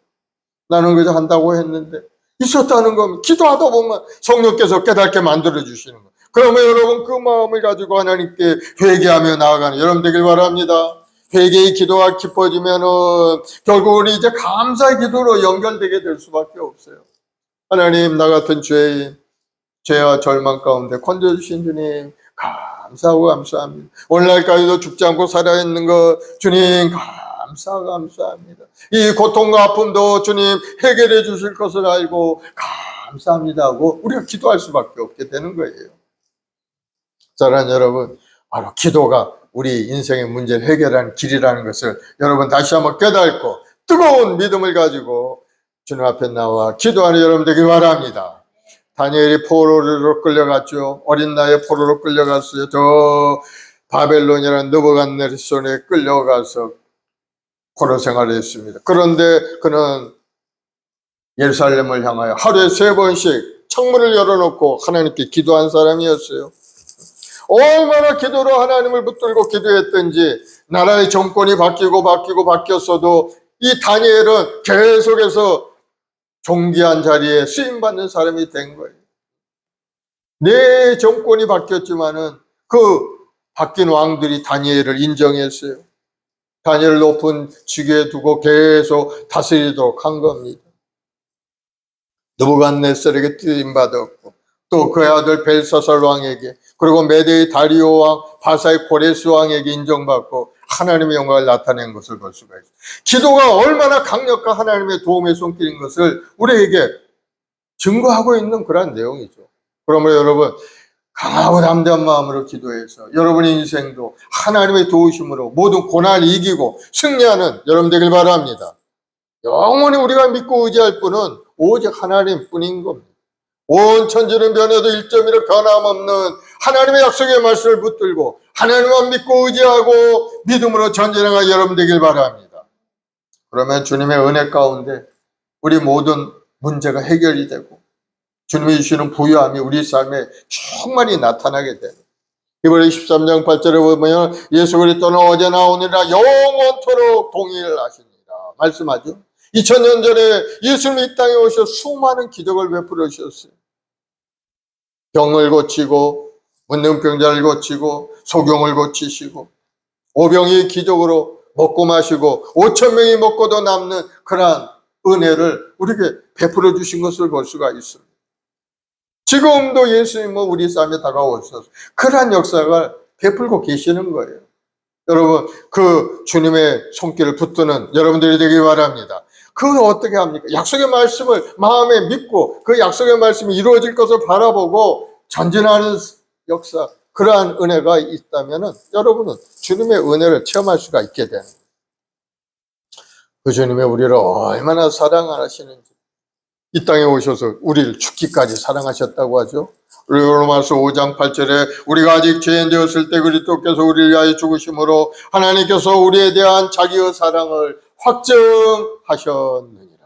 Speaker 3: 나는 그저 한다고 했는데 있었다는 겁니다. 기도하다 보면 성령께서 깨닫게 만들어주시는 거예요. 그러면 여러분 그 마음을 가지고 하나님께 회개하며 나아가는 여러분 되길 바랍니다. 회개의 기도가 깊어지면은 결국은 이제 감사의 기도로 연결되게 될 수밖에 없어요. 하나님 나 같은 죄인, 죄와 절망 가운데 건져주신 주님 감사합니다. 오늘날까지도 죽지 않고 살아있는 것 주님 감사합니다. 이 고통과 아픔도 주님 해결해 주실 것을 알고 감사합니다 하고 우리가 기도할 수밖에 없게 되는 거예요. 사랑하는 여러분, 바로 기도가 우리 인생의 문제를 해결하는 길이라는 것을 여러분 다시 한번 깨닫고 뜨거운 믿음을 가지고 주님 앞에 나와 기도하는 여러분 되길 바랍니다. 다니엘이 포로로 끌려갔죠. 어린 나이에 포로로 끌려갔어요. 저 바벨론이라는 느부갓네살에 끌려가서 포로 생활을 했습니다. 그런데 그는 예루살렘을 향하여 하루에 3번씩 창문을 열어놓고 하나님께 기도한 사람이었어요. 얼마나 기도로 하나님을 붙들고 기도했던지 나라의 정권이 바뀌었어도 이 다니엘은 계속해서 존귀한 자리에 쓰임받는 사람이 된 거예요. 내 정권이 바뀌었지만은 그 바뀐 왕들이 다니엘을 인정했어요. 다니엘을 높은 직위에 두고 계속 다스리도록 한 겁니다. 느부갓네살에게 쓰임받았고 또 그의 아들 벨사살 왕에게 그리고 메대의 다리오 왕 바사의 고레스 왕에게 인정받고 하나님의 영광을 나타낸 것을 볼 수가 있어요. 기도가 얼마나 강력한 하나님의 도움의 손길인 것을 우리에게 증거하고 있는 그런 내용이죠. 그러므로 여러분 강하고 담대한 마음으로 기도해서 여러분의 인생도 하나님의 도우심으로 모든 고난을 이기고 승리하는 여러분 되길 바랍니다. 영원히 우리가 믿고 의지할 분은 오직 하나님 뿐인 겁니다. 온 천지는 변해도 1.1의 변함없는 하나님의 약속의 말씀을 붙들고 하나님만 믿고 의지하고 믿음으로 전진하는 여러분 되길 바랍니다. 그러면 주님의 은혜 가운데 우리 모든 문제가 해결이 되고 주님이 주시는 부유함이 우리 삶에 충만히 나타나게 됩니다. 히브리 13장 8절에 보면 예수 그리스도는 어제나 오늘이나 영원토록 동일하십니다. 말씀하죠. 2000년 전에 예수님이 이 땅에 오셔서 수많은 기적을 베풀어 주셨어요. 병을 고치고 문둥병자를 고치고 소경을 고치시고 오병이 기적으로 먹고 마시고 5,000명이 먹고도 남는 그러한 은혜를 우리에게 베풀어 주신 것을 볼 수가 있습니다. 지금도 예수님은 우리 삶에 다가오셔서 그러한 역사가 베풀고 계시는 거예요. 여러분 그 주님의 손길을 붙드는 여러분들이 되길 바랍니다. 그걸 어떻게 합니까? 약속의 말씀을 마음에 믿고 그 약속의 말씀이 이루어질 것을 바라보고 전진하는 역사, 그러한 은혜가 있다면 여러분은 주님의 은혜를 체험할 수가 있게 됩니다. 그 주님의 우리를 얼마나 사랑하시는지 이 땅에 오셔서 우리를 죽기까지 사랑하셨다고 하죠. 로마서 5장 8절에 우리가 아직 죄인 되었을 때 그리스도께서 우리를 위하여 죽으심으로 하나님께서 우리에 대한 자기의 사랑을 확증하셨느니라.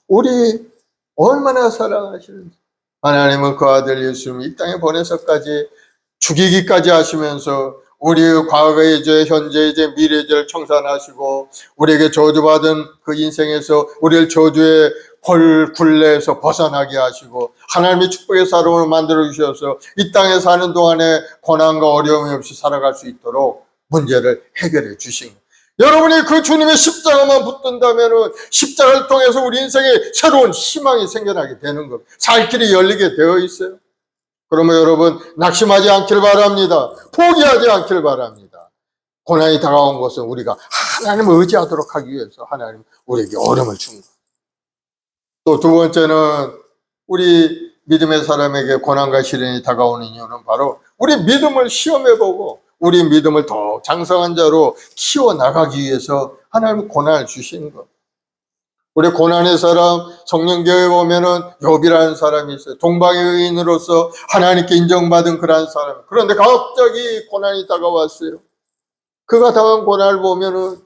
Speaker 3: 우리 얼마나 사랑하시는지. 하나님은 그 아들 예수님을 이 땅에 보내서까지 죽이기까지 하시면서 우리의 과거의 죄, 현재의 죄, 미래의 죄를 청산하시고 우리에게 저주받은 그 인생에서 우리를 저주의 굴레에서 벗어나게 하시고 하나님의 축복의 사람을 만들어 주셔서 이 땅에 사는 동안에 고난과 어려움이 없이 살아갈 수 있도록 문제를 해결해 주신 거예요. 여러분이 그 주님의 십자가만 붙든다면 십자가를 통해서 우리 인생에 새로운 희망이 생겨나게 되는 겁니다. 살 길이 열리게 되어 있어요. 그러면 여러분 낙심하지 않길 바랍니다. 포기하지 않길 바랍니다. 고난이 다가온 것은 우리가 하나님을 의지하도록 하기 위해서 하나님 우리에게 어려움을 준 거예요. 또 두 번째는 우리 믿음의 사람에게 고난과 시련이 다가오는 이유는 바로 우리 믿음을 시험해보고 우리 믿음을 더 장성한 자로 키워나가기 위해서 하나님은 고난을 주신 것. 우리 고난의 사람, 성령교회에 보면은 욥이라는 사람이 있어요. 동방의 의인으로서 하나님께 인정받은 그러한 사람. 그런데 갑자기 고난이 다가왔어요. 그가 당한 고난을 보면은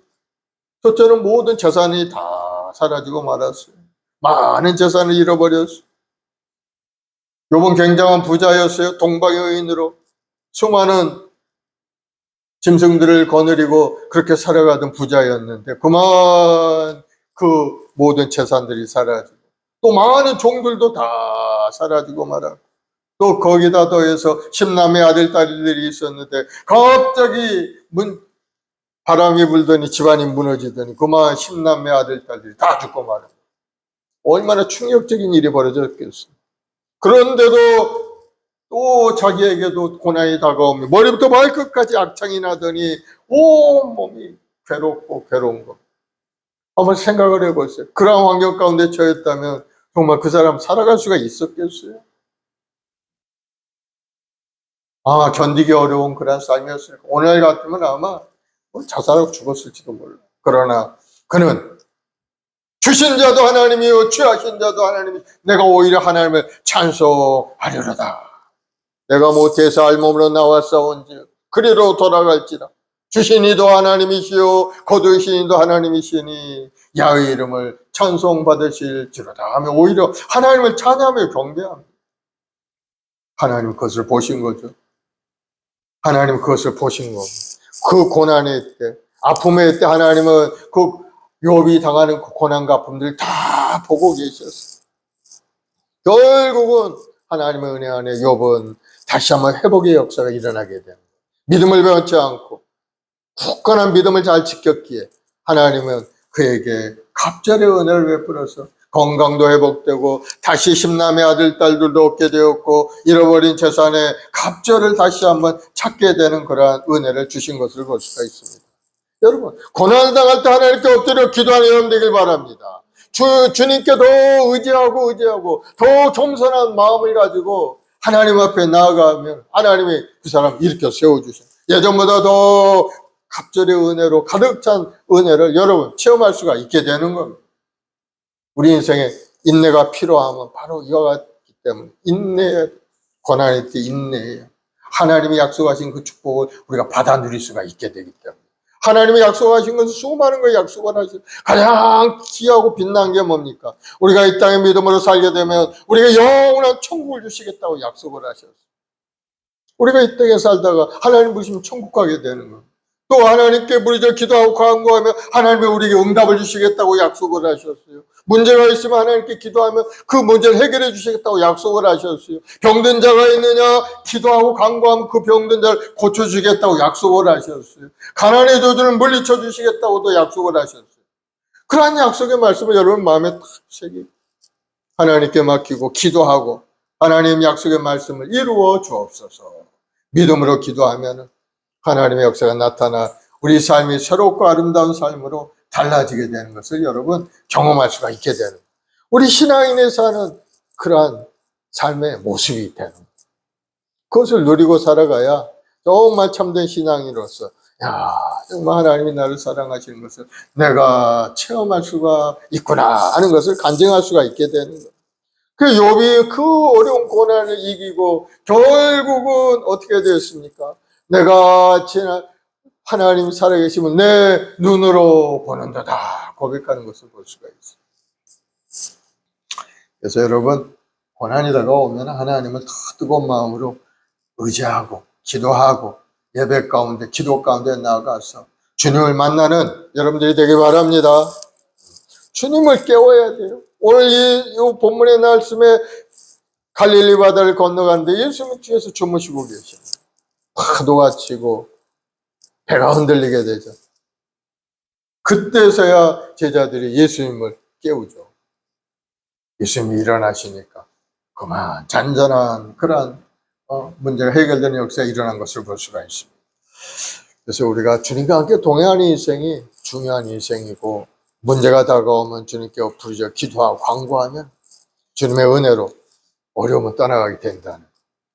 Speaker 3: 첫째는 모든 재산이 다 사라지고 말았어요. 많은 재산을 잃어버렸어요. 욥은 굉장한 부자였어요. 동방의 의인으로 수많은 짐승들을 거느리고 그렇게 살아가던 부자였는데 그만 그 모든 재산들이 사라지고 또 많은 종들도 다 사라지고 말하고 또 거기다 더해서 10남의 아들 딸들이 있었는데 갑자기 바람이 불더니 집안이 무너지더니 그만 10남의 아들 딸들이 다 죽고 말하고 얼마나 충격적인 일이 벌어졌겠어요. 그런데도 또 자기에게도 고난이 다가오며 머리부터 발끝까지 악창이 나더니 온 몸이 괴롭고 괴로운 것. 한번 생각을 해보세요. 그런 환경 가운데 처했다면 정말 그 사람 살아갈 수가 있었겠어요? 아마 견디기 어려운 그런 삶이었어요. 오늘 같으면 아마 자살하고 죽었을지도 몰라. 그러나 그는 주신 자도 하나님이요 취하신 자도 하나님이 내가 오히려 하나님을 찬송하려다. 내가 모태에서 알몸으로 나왔사온지 그리로 돌아갈지라 주신 이도 하나님이시요 거두신 이도 하나님이시니 야훼 이름을 찬송받으실지로다 하며 오히려 하나님을 찬양하며 경배합니다. 하나님 그것을 보신 거죠. 하나님 그것을 보신 겁니다. 그 고난의 때, 아픔의 때 하나님은 그 욥이 당하는 그 고난과 아픔들을 다 보고 계셨어요. 결국은 하나님의 은혜 안에 욥은 다시 한번 회복의 역사가 일어나게 됩니다. 믿음을 변치 않고 굳건한 믿음을 잘 지켰기에 하나님은 그에게 갑절의 은혜를 베풀어서 건강도 회복되고 다시 십남의 아들, 딸들도 얻게 되었고 잃어버린 재산의 갑절을 다시 한번 찾게 되는 그러한 은혜를 주신 것을 볼 수가 있습니다. 여러분, 고난을 당할 때 하나님께 엎드려 기도하는 여러분 되길 바랍니다. 주님께 더 의지하고 더 겸손한 마음을 가지고 하나님 앞에 나아가면 하나님이 그 사람 일으켜 세워주셔요. 예전보다 더 갑절의 은혜로 가득 찬 은혜를 여러분 체험할 수가 있게 되는 겁니다. 우리 인생에 인내가 필요하면 바로 이와 같기 때문에 인내의 고난의 때 인내예요. 하나님이 약속하신 그 축복을 우리가 받아 누릴 수가 있게 되기 때문에 하나님이 약속하신 것은 수많은 걸 약속을 하시고 가장 귀하고 빛난 게 뭡니까? 우리가 이 땅에 믿음으로 살게 되면 우리가 영원한 천국을 주시겠다고 약속을 하셨어요. 우리가 이 땅에 살다가 하나님 부르시면 천국 가게 되는 겁니다. 또 하나님께 부르짖어 기도하고 간구하면 하나님이 우리에게 응답을 주시겠다고 약속을 하셨어요. 문제가 있으면 하나님께 기도하면 그 문제를 해결해 주시겠다고 약속을 하셨어요. 병든 자가 있느냐 기도하고 간구하면 그 병든 자를 고쳐주겠다고 약속을 하셨어요. 가난의 저주를 물리쳐 주시겠다고도 약속을 하셨어요. 그러한 약속의 말씀을 여러분 마음에 탁 새기고 하나님께 맡기고 기도하고 하나님 약속의 말씀을 이루어 주옵소서. 믿음으로 기도하면 하나님의 역사가 나타나 우리 삶이 새롭고 아름다운 삶으로 달라지게 되는 것을 여러분 경험할 수가 있게 되는 우리 신앙인의 사는 그러한 삶의 모습이 되는 그것을 누리고 살아가야 정말 참된 신앙인으로서 정말 하나님이 나를 사랑하시는 것을 내가 체험할 수가 있구나 하는 것을 간증할 수가 있게 되는 거예요. 그 욥이 그 어려운 고난을 이기고 결국은 어떻게 되었습니까? 내가 하나님 살아계시면 내 눈으로 보는도다 고백하는 것을 볼 수가 있어요. 그래서 여러분 고난이 다가오면 하나님을 더 뜨거운 마음으로 의지하고 기도하고 예배 가운데 기도 가운데 나아가서 주님을 만나는 여러분들이 되길 바랍니다. 주님을 깨워야 돼요. 오늘 이 본문의 말씀에 갈릴리 바다를 건너가는데 예수님 뒤에서 주무시고 계십니다. 파도가 치고 배가 흔들리게 되죠. 그때서야 제자들이 예수님을 깨우죠. 예수님이 일어나시니까 그만 잔잔한 그런 문제가 해결되는 역사가 일어난 것을 볼 수가 있습니다. 그래서 우리가 주님과 함께 동행하는 인생이 중요한 인생이고 문제가 다가오면 주님께 부르짖어 기도하고 간구하면 주님의 은혜로 어려움은 떠나가게 된다는.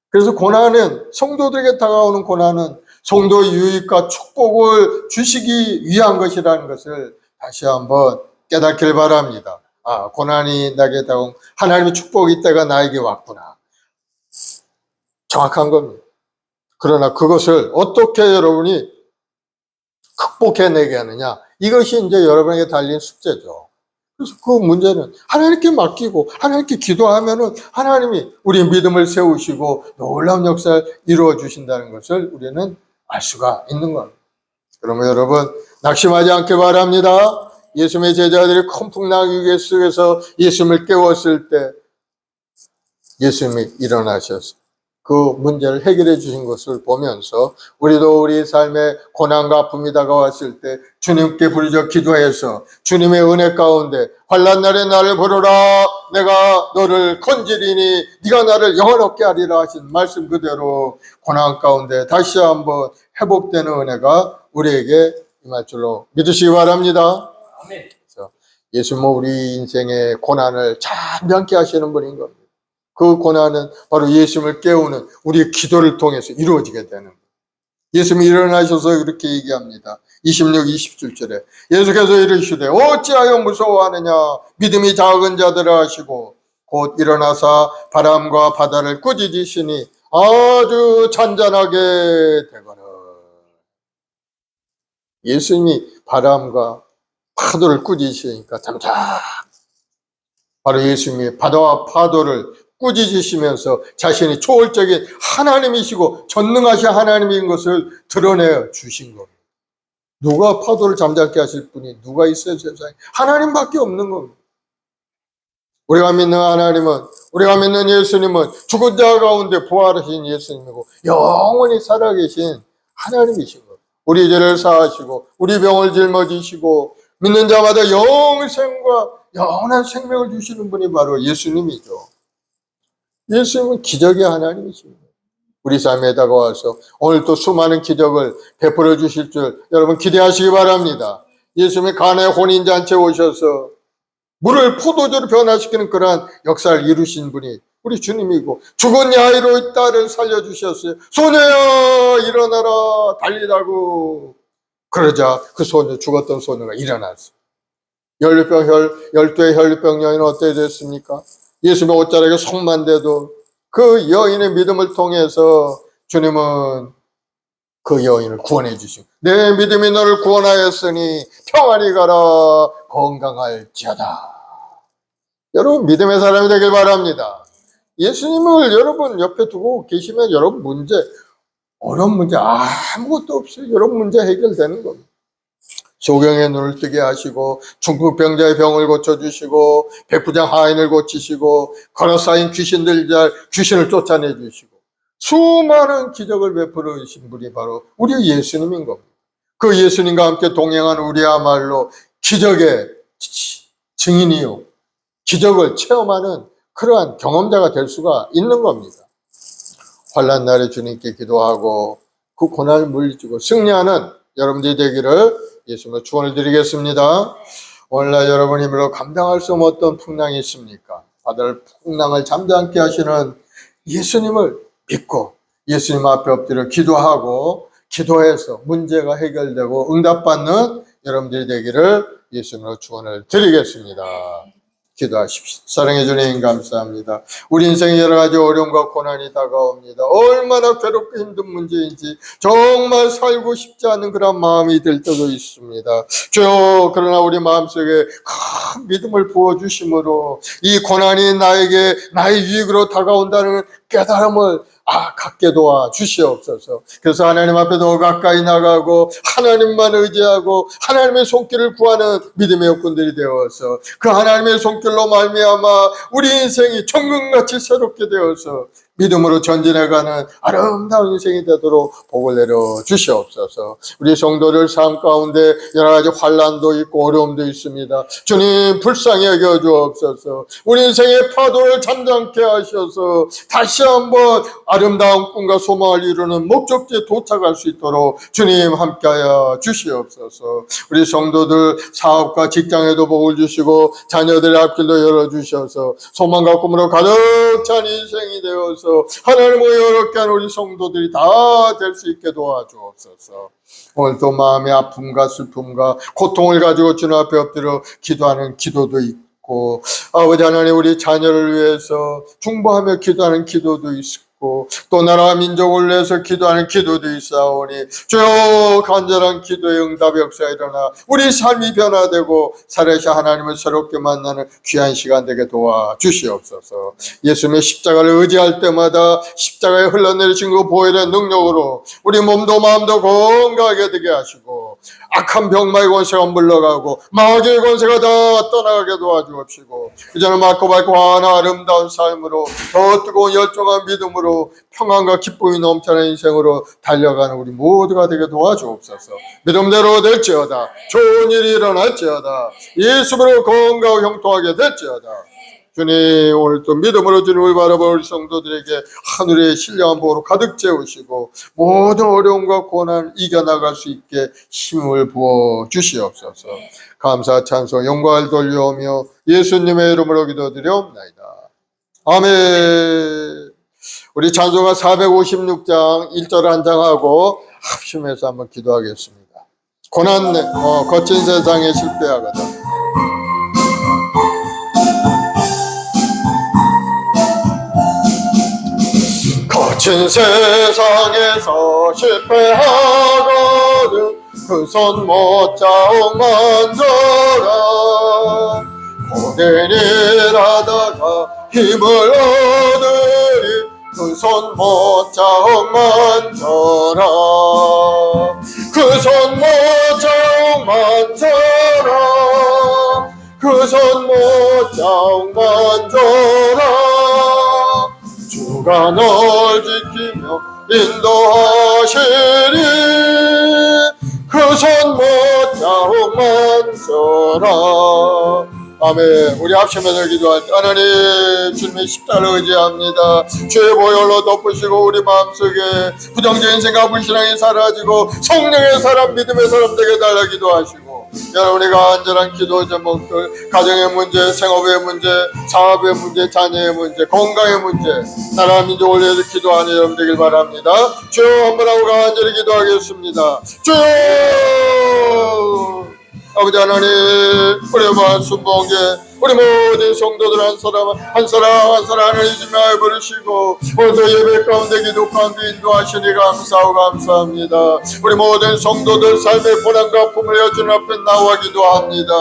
Speaker 3: 그래서 고난은 성도들에게 다가오는 고난은 성도의 유익과 축복을 주시기 위한 것이라는 것을 다시 한번 깨닫길 바랍니다. 고난이 나게 다가온 하나님의 축복이 이때가 나에게 왔구나. 정확한 겁니다. 그러나 그것을 어떻게 여러분이 극복해내게 하느냐. 이것이 이제 여러분에게 달린 숙제죠. 그래서 그 문제는 하나님께 맡기고 하나님께 기도하면은 하나님이 우리 믿음을 세우시고 놀라운 역사를 이루어 주신다는 것을 우리는 알 수가 있는 겁니다. 그러면 여러분 낙심하지 않길 바랍니다. 예수님의 제자들이 큰 위기 속에서 예수님을 깨웠을 때 예수님이 일어나셔서 그 문제를 해결해 주신 것을 보면서 우리도 우리 삶에 고난과 아픔이 다가왔을 때 주님께 부르짖어 기도해서 주님의 은혜 가운데 환난 날에 나를 부르라 내가 너를 건지리니 네가 나를 영원롭게 하리라 하신 말씀 그대로 고난 가운데 다시 한번 회복되는 은혜가 우리에게 임할 줄로 믿으시기 바랍니다.
Speaker 2: 아멘.
Speaker 3: 예수님은 우리 인생의 고난을 참여하게 하시는 분인 겁니다. 그 고난은 바로 예수님을 깨우는 우리의 기도를 통해서 이루어지게 되는 거예요. 예수님이 일어나셔서 이렇게 얘기합니다. 26, 27절에 예수께서 이르시되 어찌하여 무서워하느냐 믿음이 작은 자들아 하시고 곧 일어나사 바람과 바다를 꾸짖으시니 아주 잔잔하게 되거늘. 예수님이 바람과 파도를 꾸짖으시니까 잠잠. 바로 예수님이 바다와 파도를 꾸짖으시면서 자신이 초월적인 하나님이시고 전능하신 하나님인 것을 드러내 주신 겁니다. 누가 파도를 잠잠케 하실 분이 누가 있어요, 세상에? 하나님밖에 없는 겁니다. 우리가 믿는 하나님은, 우리가 믿는 예수님은 죽은 자 가운데 부활하신 예수님이고 영원히 살아계신 하나님이신 겁니다. 우리 죄를 사하시고 우리 병을 짊어지시고 믿는 자마다 영생과 영원한 생명을 주시는 분이 바로 예수님이죠. 예수님은 기적의 하나님이십니다. 우리 삶에 다가와서 오늘 또 수많은 기적을 베풀어 주실 줄 여러분 기대하시기 바랍니다. 예수님이 가나의 혼인잔치에 오셔서 물을 포도주로 변화시키는 그러한 역사를 이루신 분이 우리 주님이고, 죽은 야이로의 딸을 살려주셨어요. 소녀야 일어나라 달리라고. 그러자 그 소녀, 죽었던 소녀가 일어났어요. 열두의 혈류병 여인은 어떻게 됐습니까? 예수님의 옷자락에 손만 대도 그 여인의 믿음을 통해서 주님은 그 여인을 구원해 주시고, 내 믿음이 너를 구원하였으니 평안히 가라 건강할지어다. 여러분 믿음의 사람이 되길 바랍니다. 예수님을 여러분 옆에 두고 계시면 여러분 문제, 어려운 문제 아무것도 없어요. 여러분 문제 해결되는 겁니다. 소경의 눈을 뜨게 하시고 중풍병자의 병을 고쳐주시고 백부장 하인을 고치시고 걸어 쌓인 귀신을 쫓아내 주시고 수많은 기적을 베풀어 주신 분이 바로 우리 예수님인 겁니다. 그 예수님과 함께 동행한 우리야말로 기적의 증인이요, 기적을 체험하는 그러한 경험자가 될 수가 있는 겁니다. 환난 날에 주님께 기도하고 그 고난을 물리치고 승리하는 여러분들이 되기를 예수님으로 축원을 드리겠습니다. 오늘날 여러분 힘으로 감당할 수 없는 어떤 풍랑이 있습니까? 바다를 풍랑을 잠잠케 하시는 예수님을 믿고 예수님 앞에 엎드려 기도하고 기도해서 문제가 해결되고 응답받는 여러분들이 되기를 예수님으로 축원을 드리겠습니다. 기도하십시오. 사랑해 주님 감사합니다. 우리 인생에 여러 가지 어려움과 고난이 다가옵니다. 얼마나 괴롭고 힘든 문제인지 정말 살고 싶지 않은 그런 마음이 들 때도 있습니다. 주여, 그러나 우리 마음속에 큰 믿음을 부어주심으로 이 고난이 나에게 나의 유익으로 다가온다는 깨달음을 갖게 도와 주시옵소서. 그래서 하나님 앞에 더 가까이 나가고 하나님만 의지하고 하나님의 손길을 구하는 믿음의 여건들이 되어서 그 하나님의 손길로 말미암아 우리 인생이 천금같이 새롭게 되어서 믿음으로 전진해가는 아름다운 인생이 되도록 복을 내려 주시옵소서. 우리 성도들 삶 가운데 여러 가지 환난도 있고 어려움도 있습니다. 주님 불쌍히 여겨 주옵소서. 우리 인생의 파도를 잠잠케 하셔서 다시 한번 아름다운 꿈과 소망을 이루는 목적지에 도착할 수 있도록 주님 함께하여 주시옵소서. 우리 성도들 사업과 직장에도 복을 주시고 자녀들의 앞길도 열어주셔서 소망과 꿈으로 가득 찬 인생이 되어서 하나님을 여롭게 하는 우리 성도들이 다 될 수 있게 도와주옵소서. 오늘도 마음의 아픔과 슬픔과 고통을 가지고 주님 앞에 엎드려 기도하는 기도도 있고, 아버지 하나님 우리 자녀를 위해서 중보하며 기도하는 기도도 있고, 또 나라와 민족을 위해서 기도하는 기도도 있사오니 주여, 간절한 기도의 응답의 역사가 일어나 우리 삶이 변화되고 살아계신 하나님을 새롭게 만나는 귀한 시간 되게 도와주시옵소서. 예수님의 십자가를 의지할 때마다 십자가에 흘러내리신 그 보혈의 능력으로 우리 몸도 마음도 건강하게 되게 하시고 악한 병마의 권세가 물러가고 마귀의 권세가 다 떠나가게 도와주옵시고 이제는 맑고 환한 아름다운 삶으로 더 뜨거운 열정한 믿음으로 평안과 기쁨이 넘치는 인생으로 달려가는 우리 모두가 되게 도와주옵소서. 믿음대로 될지어다. 좋은 일이 일어날지어다. 예수로 건강하고 형통하게 될지어다. 주님, 오늘 또 믿음으로 주님을 바라보는 우리 성도들에게 하늘의 신령한 복으로 가득 채우시고 모든 어려움과 고난을 이겨나갈 수 있게 힘을 부어 주시옵소서. 감사 찬송 영광을 돌려오며 예수님의 이름으로 기도드리옵나이다. 아멘. 우리 찬송가 456장 1절 한 장하고 합심해서 한번 기도하겠습니다. 고난 거친 세상에 실패하거든. 거친 세상에서 실패하거든 그 손 못자옥 만져라. 고된 일하다가 힘을 얻으리 그 손 못자옥 만져라. 그 손 못자옥 만져라. 그 손 못자옥 만져라. 주가 널 지키며 인도하시리 그 손 못자옥 만져라. 아멘. 우리 합심해서 기도할 때 하나님 주님의 십자가를 의지합니다. 죄의 보혈로 덮으시고 우리 마음속에 부정적인 생각 불신앙이 사라지고 성령의 사람 믿음의 사람 되게 달라 기도하시고 여러분의 간절한 기도 제목들 가정의 문제, 생업의 문제, 사업의 문제, 자녀의 문제, 건강의 문제 나라 민족을 위해서 기도하는 여러분 되길 바랍니다. 주여 한번 하고 간절히 기도하겠습니다. 주여 아버지 하나님 우리의 말씀봉제 우리 모든 성도들 한 사람 하나님 주님을 부르시고 오늘도 예배 가운데 기도 가운데 인도하시니 감사하고 감사합니다. 우리 모든 성도들 삶의 고난과 아픔을 여주님 앞에 나와 기도합니다.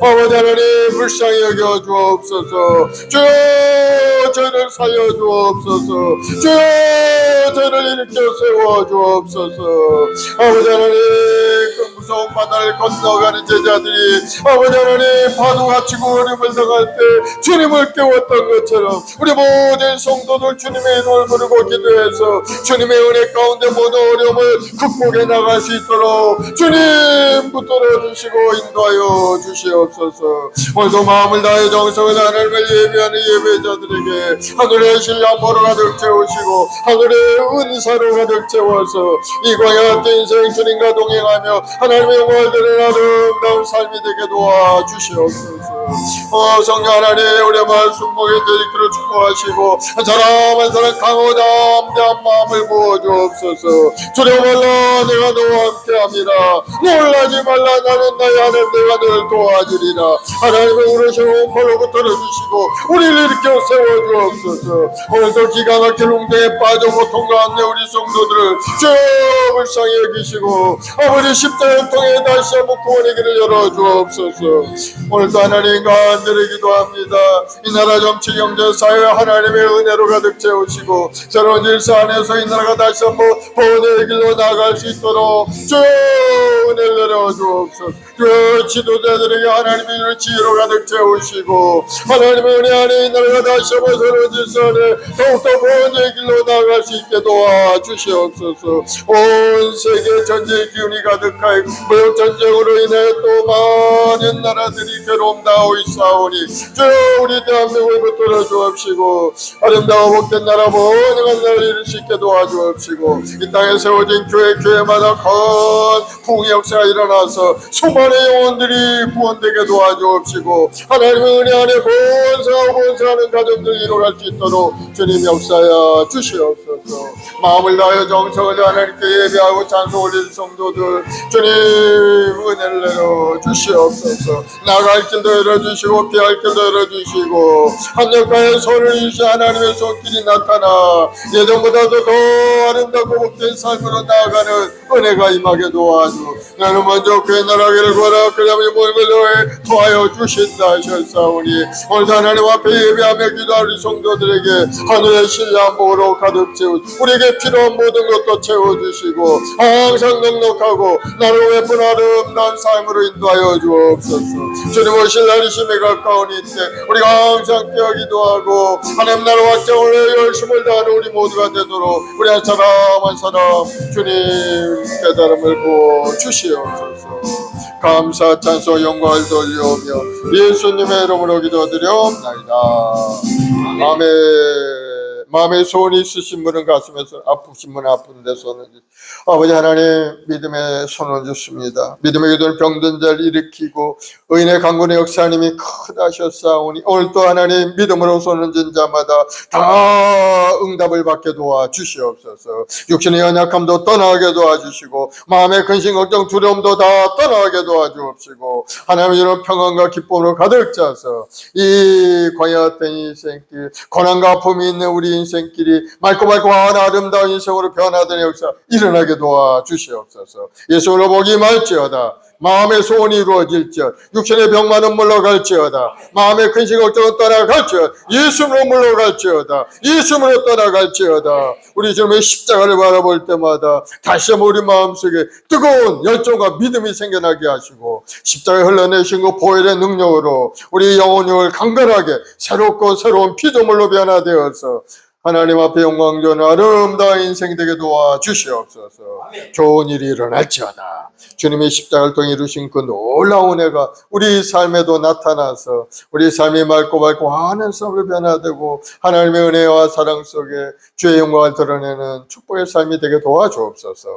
Speaker 3: 아버지 하나님 불쌍히 여겨 주옵소서. 주여 저희를 살려 주옵소서. 주여 저희를 일으켜 세워 주옵소서. 아버지 하나님 그 무서운 바다를 건너가는 제자들이 아버지 하나님 파도가 치고 어려움을 당할 때 주님을 깨웠던 것처럼 우리 모든 성도들 주님의 이름을 부르고 기도해서 주님의 은혜 가운데 모든 어려움을 극복해 나갈 수 있도록 주님 붙들어 주시고 인도하여 주시옵소서. 오늘도 마음을 다해 정성을 하나님을 예배하는 예배자들에게 하늘의 신랑보로 가득 채우시고 하늘의 은사로 가득 채워서 이 광야 같은 인생 주님과 동행하며 하나님의 영광을 드리는 아름다운 삶이 되게 도와주시옵소서. 성령 하나님 우리의 말씀 보게 되기를 축복하시고 한 사람 한 사람 강하고 담대한 마음을 부어주옵소서. 두려워 말라 내가 너와 함께함이라. 놀라지 말라 나는 나의 하나님 내가 너를 도와주리라. 하나님의 우르시고 벌로 붙들어주시고 우리를 일으켜 세워주옵소서. 오늘도 기가 막힌 웅덩이에 빠져 고통 가운데 우리 성도들을 주여 불쌍히 여기시고 아버지 십자가를 통해 다시 한번 구원의 길을 열어주옵소서. 오늘도 하나님 간절히 기도합니다. 이 나라 정치 경제 사회 하나님의 은혜로 가득 채우시고 새로운 질서 안에서 이 나라가 다시 한번 구원의 길로 나아갈 수 있도록 주여 은혜를 내려주옵소서. 주여 지도자들에게 하나님의 지혜로 가득 채우시고 하나님의 은혜 안에 이 나라가 다시 한번 새로운 질서 안에 더욱더 구원의 길로 나아갈 수 있게 도와주시옵소서. 온 세계 전쟁의 기운이 가득하여 무역 전쟁으로 인해 또 많은 나라들이 괴로움 당하고 있사오니 주여 우리 대한민국을 붙들어 주옵시고 아름다워 복된 나라 번영한 나라를 이룰 수 있게 도와주옵시고 이 땅에 세워진 교회마다 큰 부흥의 역사가 일어나서 수많은 영혼들이 구원되게 도와주옵시고 하나님의 은혜 안에 번성하는 가정들 이뤄갈 수 있도록 주님 역사여 주시옵소서. 마음을 다하여 정성을 다해 하나님께 예배하고 찬송 올린 성도들 주님 은혜를 내려 주시옵소서. 나갈 길도 열어주시고 피할 길도 열어주시고 한역가의 손을 이시 하나님의 손길이 나타나 예전보다도 더 아름답고 복된 삶으로 나아가는 은혜가 임하게 도와주 나는 먼저 그의 나라를 구하라 그러면 모임을 너에 도하여 주신다 하셨사오니 오늘도 하나님 앞에 예배하며 기도하는 성도들에게 하늘의 신랑복으로 가득 채우 우리에게 필요한 모든 것도 채워주시고 항상 넉넉하고 나를 예쁜 아름다운 삶으로 인도하여 주옵소서. 주님 오실 날이 심에 가까우니 때 우리가 항상 깨어 기도하고 하나님 나라 확장을 위해 열심을 다하는 우리 모두가 되도록 우리 한 사람 한 사람 주님 깨달음을 부어 주시옵소서. 감사 찬송 영광을 돌려오며 예수님의 이름으로 기도드려옵나이다. 아멘. 마음에 소원이 있으신 분은 가슴에서 아프신 분은 아픈데 손을 아버지 하나님 믿음의 손을 줬습니다. 믿음의 기도는 병든 자를 일으키고 의인의 강군의 역사님이 크다셨사오니 오늘 또 하나님 믿음으로 손을 든 자마다 다 응답을 받게 도와주시옵소서. 육신의 연약함도 떠나게 도와주시고 마음의 근심 걱정 두려움도 다 떠나게 도와주옵시고 하나님 이런 평안과 기쁨으로 가득 차서 이 광야 같은 인생길 고난과 아픔이 있는 우리 인생길이 맑고 환한 아름다운 인생으로 변화되는 역사 일어나게 도와주시옵소서. 예수로 복이 말지어다. 마음의 소원이 이루어질지어다. 육신의 병만은 물러갈지어다. 마음의 근심 걱정은 떠나갈지어다. 예수로 물러갈지어다. 예수로 떠나갈지어다. 우리 주님의 십자가를 바라볼 때마다 다시 한번 우리 마음속에 뜨거운 열정과 믿음이 생겨나게 하시고 십자가에 흘러내신 그 보혈의 능력으로 우리 영혼을 강건하게 새롭고 새로운 피조물로 변화되어서 하나님 앞에 영광 전하는 아름다운 인생 되게 도와주시옵소서. 좋은 일이 일어날지어다. 주님의 십자가를 통해 이루신 그 놀라운 은혜가 우리 삶에도 나타나서 우리 삶이 맑고 환한 삶으로 변화되고 하나님의 은혜와 사랑 속에 주의 영광을 드러내는 축복의 삶이 되게 도와주옵소서.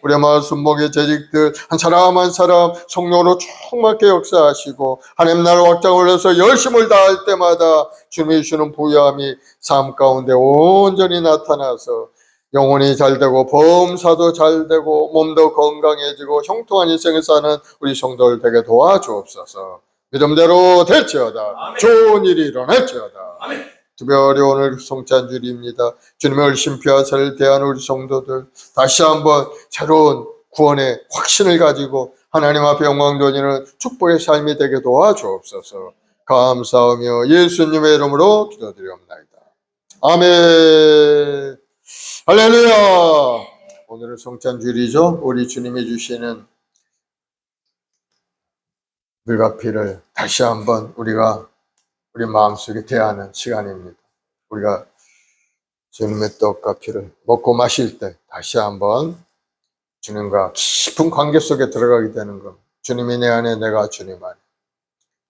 Speaker 3: 우리 마을 순복의 재직들 한 사람 한 사람 성령으로 충만하게 역사하시고 하나님 나라 확장을 위해서 열심을 다할 때마다 주님이 주는 부유함이 삶 가운데 온전히 나타나서 영혼이 잘되고 범사도 잘되고 몸도 건강해지고 형통한 인생을 사는 우리 성도를 되게 도와주옵소서. 믿음대로 될지어다. 아멘. 좋은 일이 일어날지어다. 아멘. 특별히 오늘 성찬주일입니다. 주님의 얼씬표하사를 대하는 우리 성도들 다시 한번 새로운 구원의 확신을 가지고 하나님 앞에 영광 돌리는 축복의 삶이 되게 도와주옵소서. 감사하며 예수님의 이름으로 기도드리옵나이다. 아멘. 할렐루야. 오늘은 성찬주일이죠. 우리 주님이 주시는 물과 피를 다시 한번 우리가 우리 마음속에 대하는 시간입니다. 우리가 주님의 떡과 피를 먹고 마실 때 다시 한번 주님과 깊은 관계 속에 들어가게 되는 것. 주님이 내 안에, 내가 주님 안에.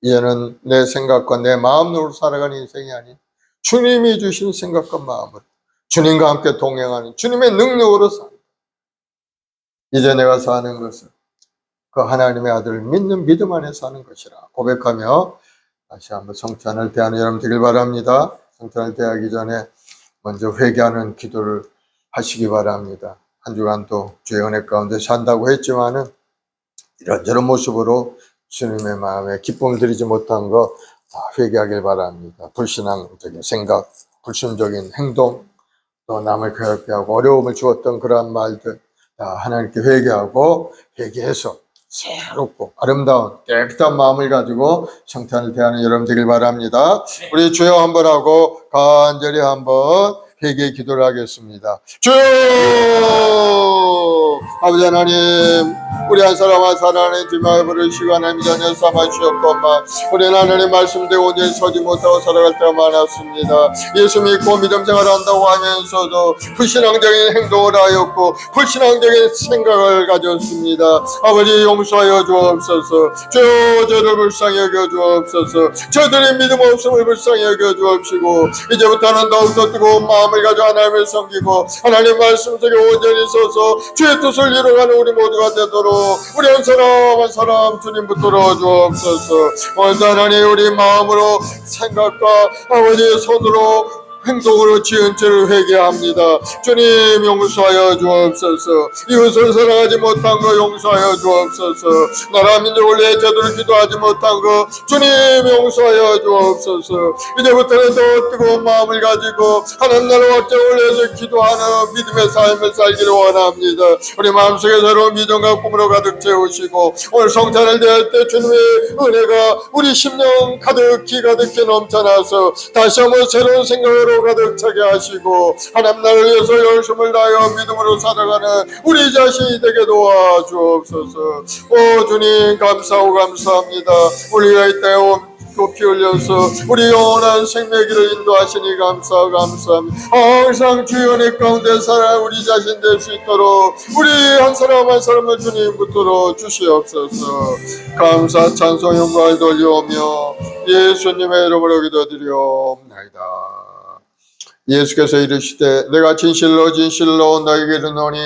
Speaker 3: 이제는 내 생각과 내 마음으로 살아가는 인생이 아닌 주님이 주신 생각과 마음으로 주님과 함께 동행하는 주님의 능력으로 산다. 이제 내가 사는 것은 그 하나님의 아들을 믿는 믿음 안에 사는 것이라 고백하며 다시 한번 성찬을 대하는 여러분 되길 바랍니다. 성찬을 대하기 전에 먼저 회개하는 기도를 하시기 바랍니다. 한 주간도 주의 은혜 가운데 산다고 했지만은 이런저런 모습으로 주님의 마음에 기쁨을 드리지 못한 거 회개하길 바랍니다. 불신앙적인 생각, 불순적인 행동, 또 남을 괴롭게 하고 어려움을 주었던 그러한 말들 다 하나님께 회개하고 회개해서 새롭고 아름다운 깨끗한 마음을 가지고 성찬을 대하는 여러분 되길 바랍니다. 우리 주여 한번 하고 간절히 한번 회개 기도를 하겠습니다. 주여! 아버지 하나님, 우리 한 사람 한 사람의 지마에 부르시고 하나님 자녀 삼아주셨건만 우리는 하나님 말씀대로 온전히 서지 못하고 살아갈 때가 많았습니다. 예수 믿고 믿음 생활한다고 하면서도 불신앙적인 행동을 하였고 불신앙적인 생각을 가졌습니다. 아버지 용서하여 주옵소서. 저들을 불쌍히 여겨 주옵소서. 저들의 믿음 없음을 불쌍히 여겨 주옵시고 이제부터는 더욱더 뜨거운 마음을 가지고 하나님을 섬기고 하나님 말씀 속에 온전히 서서 주의 뜻을 이루어가는 우리 모두가 되도록 우리 한 사람 한 사람 주님 붙들어 주옵소서. 먼저 하나님 우리 마음으로 생각과 아버지의 손으로 행동으로 지은 죄를 회개합니다. 주님 용서하여 주옵소서. 이웃을 사랑하지 못한 거 용서하여 주옵소서. 나라 민족을 위해 제대로 기도하지 못한 거 주님 용서하여 주옵소서. 이제부터는 더 뜨거운 마음을 가지고 하나님 나라 확장을 위해서 기도하는 믿음의 삶을 살기를 원합니다. 우리 마음속에 새로운 믿음과 꿈으로 가득 채우시고 오늘 성찬을 대할 때 주님의 은혜가 우리 심령 가득히 넘쳐나서 다시 한번 새로운 생각으로 가득 차게 하시고 하나님 나라를 위해서 열심을 다하여 믿음으로 살아가는 우리 자신이 되게 도와주옵소서. 오 주님 감사하고 감사합니다. 우리가 이때 피 흘려서 우리 영원한 생명길을 인도하시니 감사합니다. 항상 주의 은혜 가운데 살아 우리 자신 될 수 있도록 우리 한 사람 한 사람을 주님 붙들어 주시옵소서. 감사 찬송 영광을 돌려오며 예수님의 이름으로 기도드리옵나이다. 예수께서 이르시되 내가 진실로 진실로 너희에게 이르노니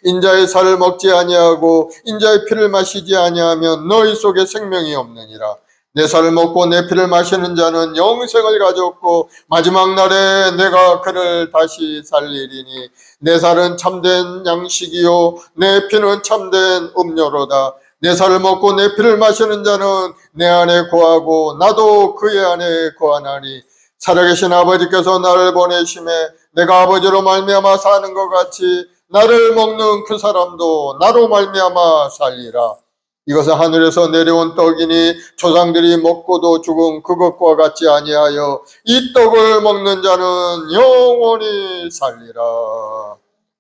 Speaker 3: 인자의 살을 먹지 아니하고 인자의 피를 마시지 아니하면 너희 속에 생명이 없느니라. 내 살을 먹고 내 피를 마시는 자는 영생을 가졌고 마지막 날에 내가 그를 다시 살리리니 내 살은 참된 양식이요 내 피는 참된 음료로다. 내 살을 먹고 내 피를 마시는 자는 내 안에 거하고 나도 그의 안에 거하나니 살아계신 아버지께서 나를 보내심에 내가 아버지로 말미암아 사는 것 같이 나를 먹는 그 사람도 나로 말미암아 살리라. 이것은 하늘에서 내려온 떡이니 조상들이 먹고도 죽은 그것과 같지 아니하여 이 떡을 먹는 자는 영원히 살리라.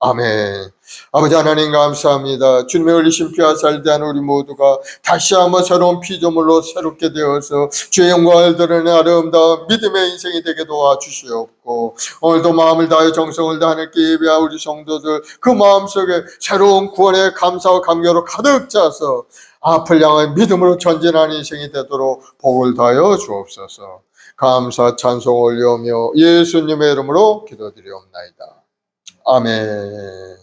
Speaker 3: 아멘. 아버지 하나님 감사합니다. 주님의 흘리신 피와 살대한 우리 모두가 다시 한번 새로운 피조물로 새롭게 되어서 주의 영광을 드러내는 아름다운 믿음의 인생이 되게 도와주시옵고, 오늘도 마음을 다하여 정성을 다해 하나님께 예배한 우리 성도들 그 마음속에 새로운 구원의 감사와 감격으로 가득 차서 앞을 향한 믿음으로 전진하는 인생이 되도록 복을 다하여 주옵소서. 감사 찬송 올려오며 예수님의 이름으로 기도드리옵나이다. 아멘.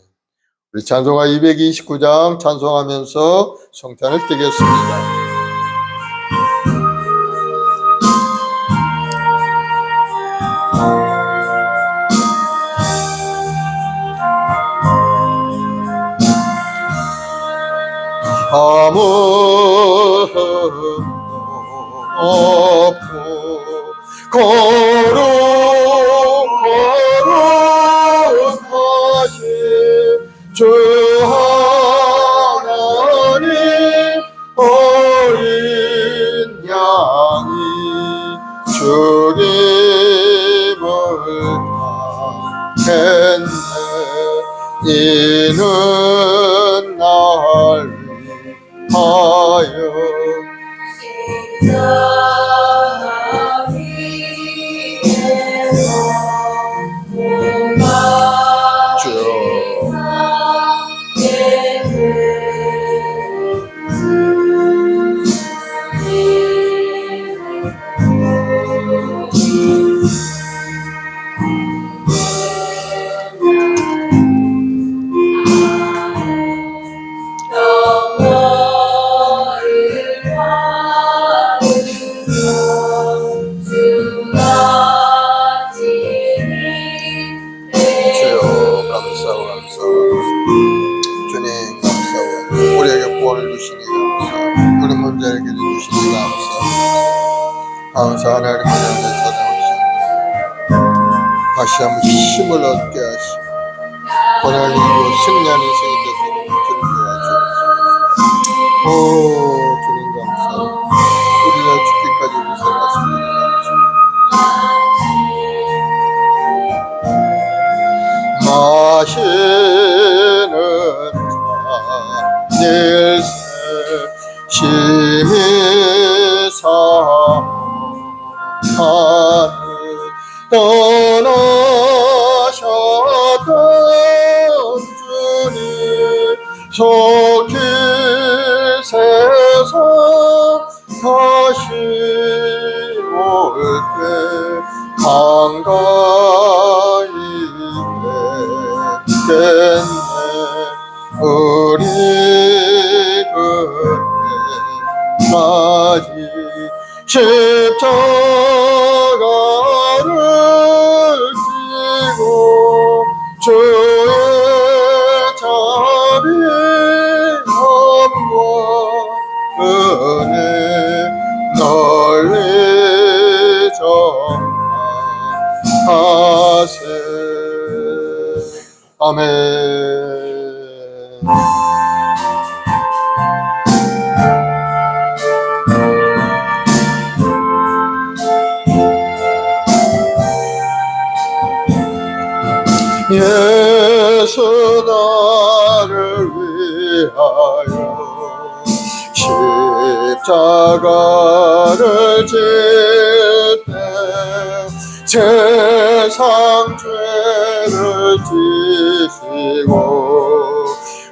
Speaker 3: 우리 찬송가 229장 찬송하면서 성탄을 띄겠습니다. 아무도 없고 거룩하신 주 하나님 어린 양이 죽임을 당했네. 이는 날 하여 감사 하나님 하나님의 사랑하시고 다시 한번 힘을 얻게 하시고 고난을 이기고 승리하는 인생이 되도록 주님 도와주옵소서. 오 주님 감사합니다. 우리가 죽기까지 우리 살아가십니다. 마시는 자 일세 심히 떠나셨던 주님 속히 세상 다시 올 때 한가히 뵙겠네. 우리 그때까지 십자가를 지고 주의 자비함과 은혜 널리 전하세. 아멘. 예수 나를 위하여 십자가를 질 때 세상 죄를 지시고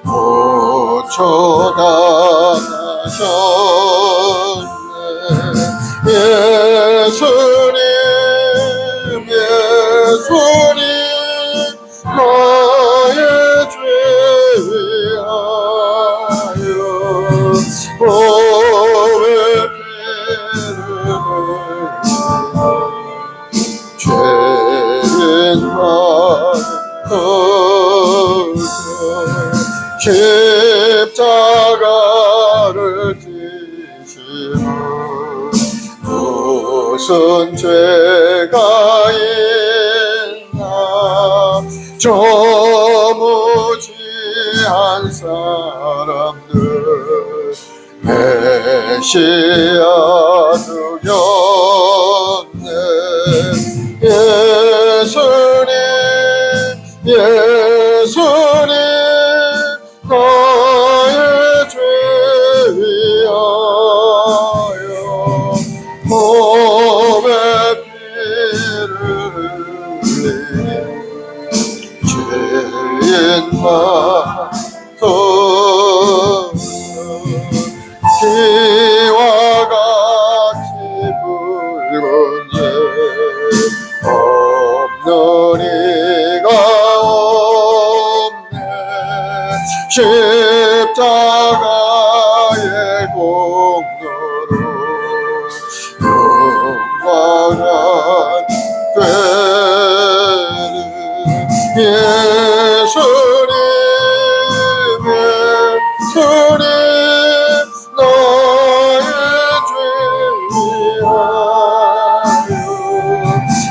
Speaker 3: 고쳐당하셨네. 예수님 나의 죄 위하여 보배 피를 죄는 받으셔 십자가를 지시고 무슨 죄가 있나 저무지한 사람들 메시아 두렵네 예수님 나의 죄 위하여 몸에 피를 흘리니 죄인만 더 기와 같이 붉은 예 없는 이가 없네 십자가의 공로로 영광한 되는 예수님 나의 죄 위하여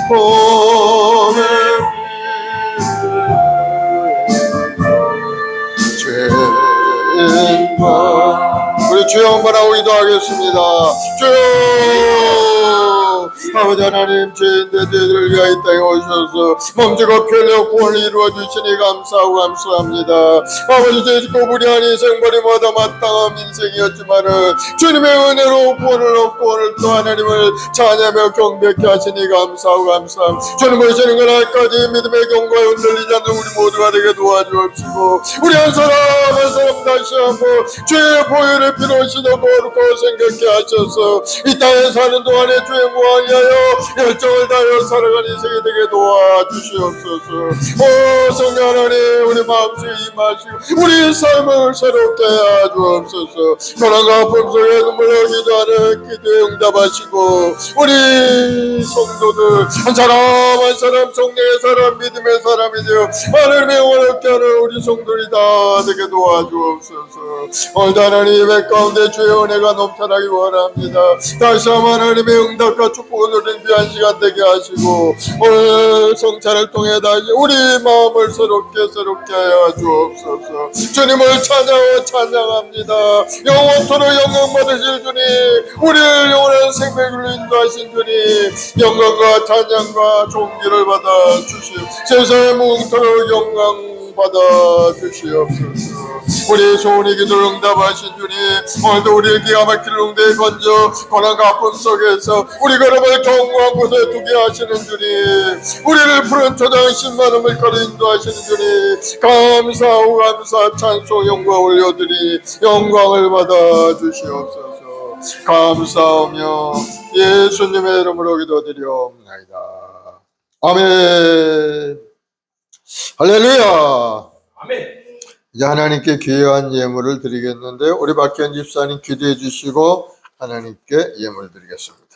Speaker 3: 몸에 죄인만 우리 주여 한번 하고 기도하겠습니다. 주여 아버지 하나님 죄인들 죄들을 위하여 이 땅에 오셔서 몸지고 편려 구원을 이루어 주시니 감사하고 감사합니다. 아버지 죄 짓고 무리한 인생버림마다 마땅한 인생이었지만은 주님의 은혜로 구원을 얻고 오늘 또 하나님을 찬양하며 경배케 하시니 감사하고 감사합니다. 주님 오시는 그날까지 믿음의 경고에 흔들리지 않는 우리 모두가 되게 도와주옵시고 우리 한 사람 한 사람 다시 한번 죄의 보혈의 피로 씻어 거룩하고 생각게 하셔서 이 땅에 사는 동안에 죄의 무한 위하여 열정을 다하여 살아가는 인생이 되게 도와주시옵소서. 오 성령 하나님 우리 마음속에 임하시고 우리 삶을 새롭게 하주옵소서. 고난과 아픔 속에 눈물 흘리지 않은 기도에 응답하시고 우리 성도들 한 사람 한 사람 성령의 사람 믿음의 사람이 되어 하나님의 영원을 얻게 하는 우리 성도들이 다 되게 도와주옵소서. 오늘도 하나님 예배 가운데 주의 은혜가 넘쳐나기 원합니다. 다시 한번 하나님의 응답과 축복을 누리는 귀한 시간 되게 하시고 오늘 성찬을 통해 다시 우리 마음을 새롭게 하여 주옵소서. 주님을 찬양합니다. 영원토록 영광 받으실 주님 우리를 영원한 생명으로 인도하신 주님 영광과 찬양과 존귀를 받아 주시옵소서. 세상의 무궁토록 영광 받아 주시옵소서. 우리의 소원이 기도를 응답하신 주님 오늘도 우리를 기가 막힐 응대에 건져 고난과 아픔 속에서 우리 걸음을 견고한 곳에 두게 하시는 주님 우리를 푸른 초장 신만한 물가로 인도하시는 주님 감사하고 감사 찬송 영광 올려드리 영광을 받아 주시옵소서. 감사하며 예수님의 이름으로 기도드리옵나이다. 아멘. 할렐루야.
Speaker 2: 아멘.
Speaker 3: 이제 하나님께 귀한 예물을 드리겠는데 우리 박현 집사님 기도해 주시고 하나님께 예물 드리겠습니다.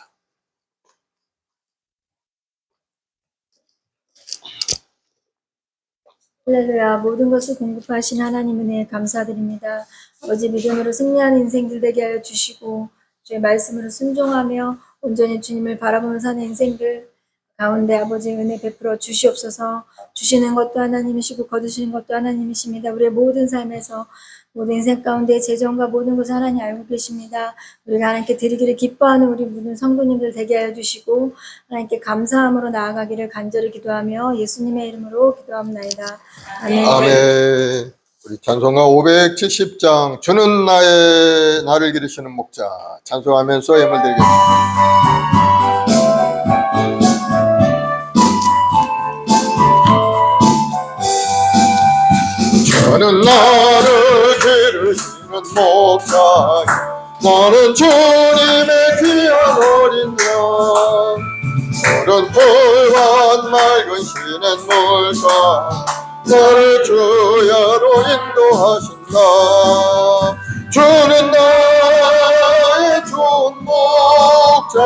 Speaker 4: 할렐루야. 모든 것을 공급하신 하나님 은혜에 감사드립니다. 아버지 믿음으로 승리하는 인생들 되게 하여 주시고 주의 말씀으로 순종하며 온전히 주님을 바라보며 사는 인생들 가운데 아버지 은혜 베풀어 주시옵소서. 주시는 것도 하나님이시고 거두시는 것도 하나님이십니다. 우리의 모든 삶에서 모든 인생 가운데 재정과 모든 것을 하나님 알고 계십니다. 우리가 하나님께 드리기를 기뻐하는 우리 모든 성도님들 되게 하여 주시고 하나님께 감사함으로 나아가기를 간절히 기도하며 예수님의 이름으로 기도합나이다. 아멘.
Speaker 3: 아멘. 우리 찬송가 570장 주는 나를 기르시는 목자 찬송하면서 예물 드리겠습니다. 주는 나를 기르시는 목자 나는 주님의 귀한 어린 양 푸른 풀과 맑은 시냇 물가 나를 주야로 인도하신다. 주는 나의 좋은 목자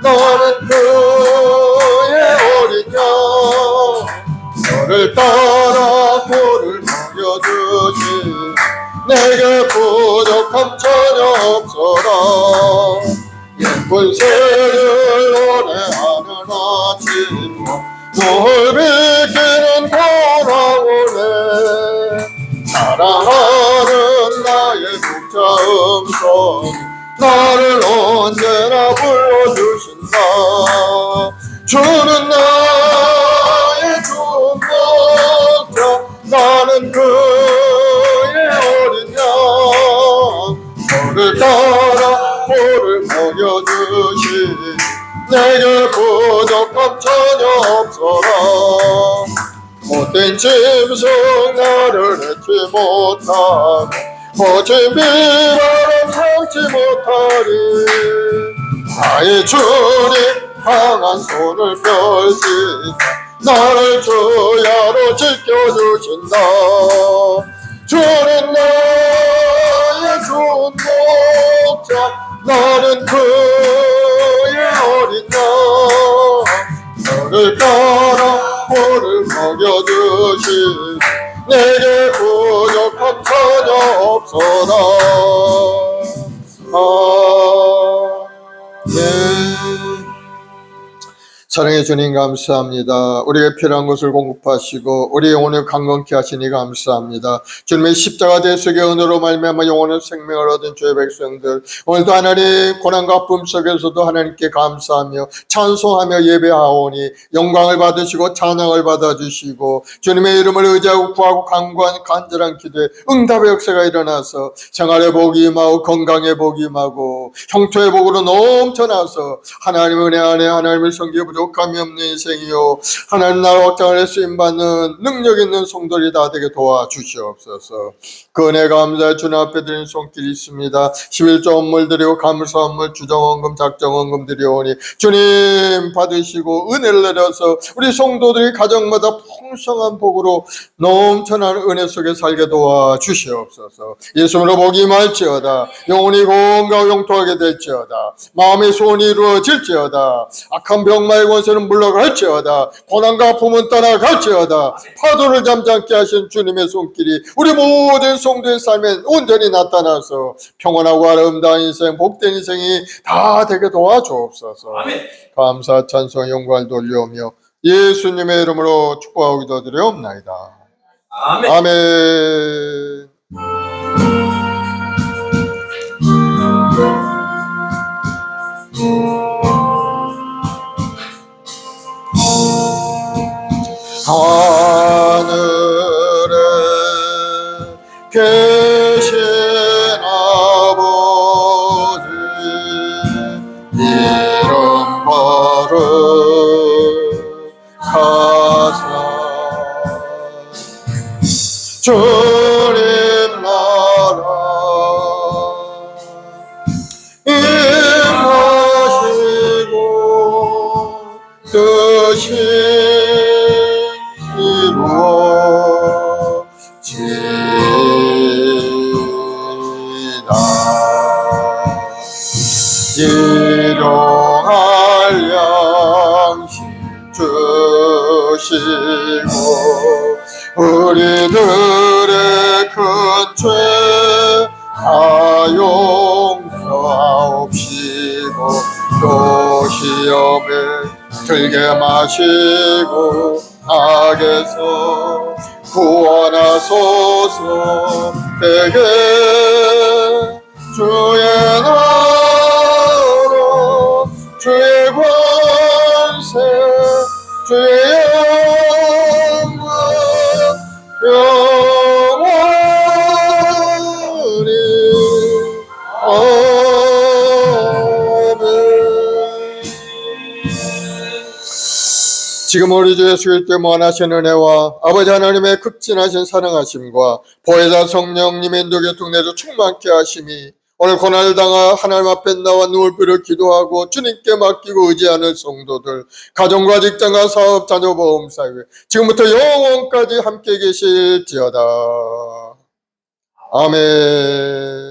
Speaker 3: 나는 그의 어린 양 너를 따라 풀을 먹여주시 내게 부족함 전혀 없어라. 예쁜 새를 노래하는 아침과 널 비키는 고라오네. 사랑하는 나의 국자 음성 나를 언제나 불러주신다. 주는 나의 좋은 목자 나는 그의 어린 양. 너를 따라 모를 먹여주시 내게 부족함 전혀 없어라. 못된 짐승 나를 잊지 못하고 거친 비바람 삼지 못하리. 나의 주님 강한 손을 펼치사 나를 주야로 지켜주신다. 주는 나의 좋은 목자 나는 그의 어린 양. 너를 따라 모를 먹여주시 내게 부족함 전혀 없어라. 아멘. 사랑의 주님 감사합니다. 우리에게 필요한 것을 공급하시고 우리의 영혼을 강건케 하시니 감사합니다. 주님의 십자가 대속의 은혜로 말미암아 영혼의 생명을 얻은 주의 백성들, 오늘도 하나님 고난과 아픔 속에서도 하나님께 감사하며 찬송하며 예배하오니 영광을 받으시고 찬양을 받아주시고 주님의 이름을 의지하고 구하고 간구한 간절한 기도에 응답의 역사가 일어나서 생활의 복이 임하고 건강의 복이 임하고 형통의 복으로 넘쳐나서 하나님 은혜 안에 하나님을 섬기고 부족함이 없는 인생이요 하나님 나라 확장을 쓰임받는 능력 있는 성도들이 다 되게 도와주시옵소서. 그 은혜 감사해 주님 앞에 드리는 손길이 있습니다. 11조 헌물 드리고 감사 헌물 주정헌금 작정헌금 드리오니 주님 받으시고 은혜를 내려서 우리 성도들이 가정마다 풍성한 복으로 넘쳐나는 은혜 속에 살게 도와주시옵소서. 예수님으로 복이 임할지어다. 영혼이 건강하고 용통하게 될지어다. 마음의 소원이 이루어질지어다. 악한 병마의 권세는 물러갈지어다. 고난과 아픔은 떠나갈지어다. 파도를 잠잠케 하신 주님의 손길이 우리 모든 성도의 삶에 온전히 나타나서 평온하고 아름다운 인생, 복된 인생이 다 되게 도와주옵소서.
Speaker 2: 아멘.
Speaker 3: 감사 찬송 영광을 돌려오며 예수님의 이름으로 축복하고 기도드리옵나이다.
Speaker 2: 아멘.
Speaker 3: 아멘. 하늘에 계신 아버지 이름 거룩하사 주님 나라 임하시고 뜻이 이루어지다. 일용할 양식 주시고 우리들의 큰 죄 다 용서하옵시고 또 시험에 들게 마시고 악에서 구원하소서. 되게 주의 나라 주의 권세 주의 영광 영원히 지금 우리 주 예수 그리스도의 무한하신 은혜와 아버지 하나님의 극진하신 사랑하심과 보혜사 성령님의 인도교통 내도 충만케 하심이 오늘 고난을 당하 하나님 앞에 나와 누울 빌어 기도하고 주님께 맡기고 의지하는 성도들, 가정과 직장과 사업, 자녀, 보험, 사회 지금부터 영원까지 함께 계실지어다. 아멘.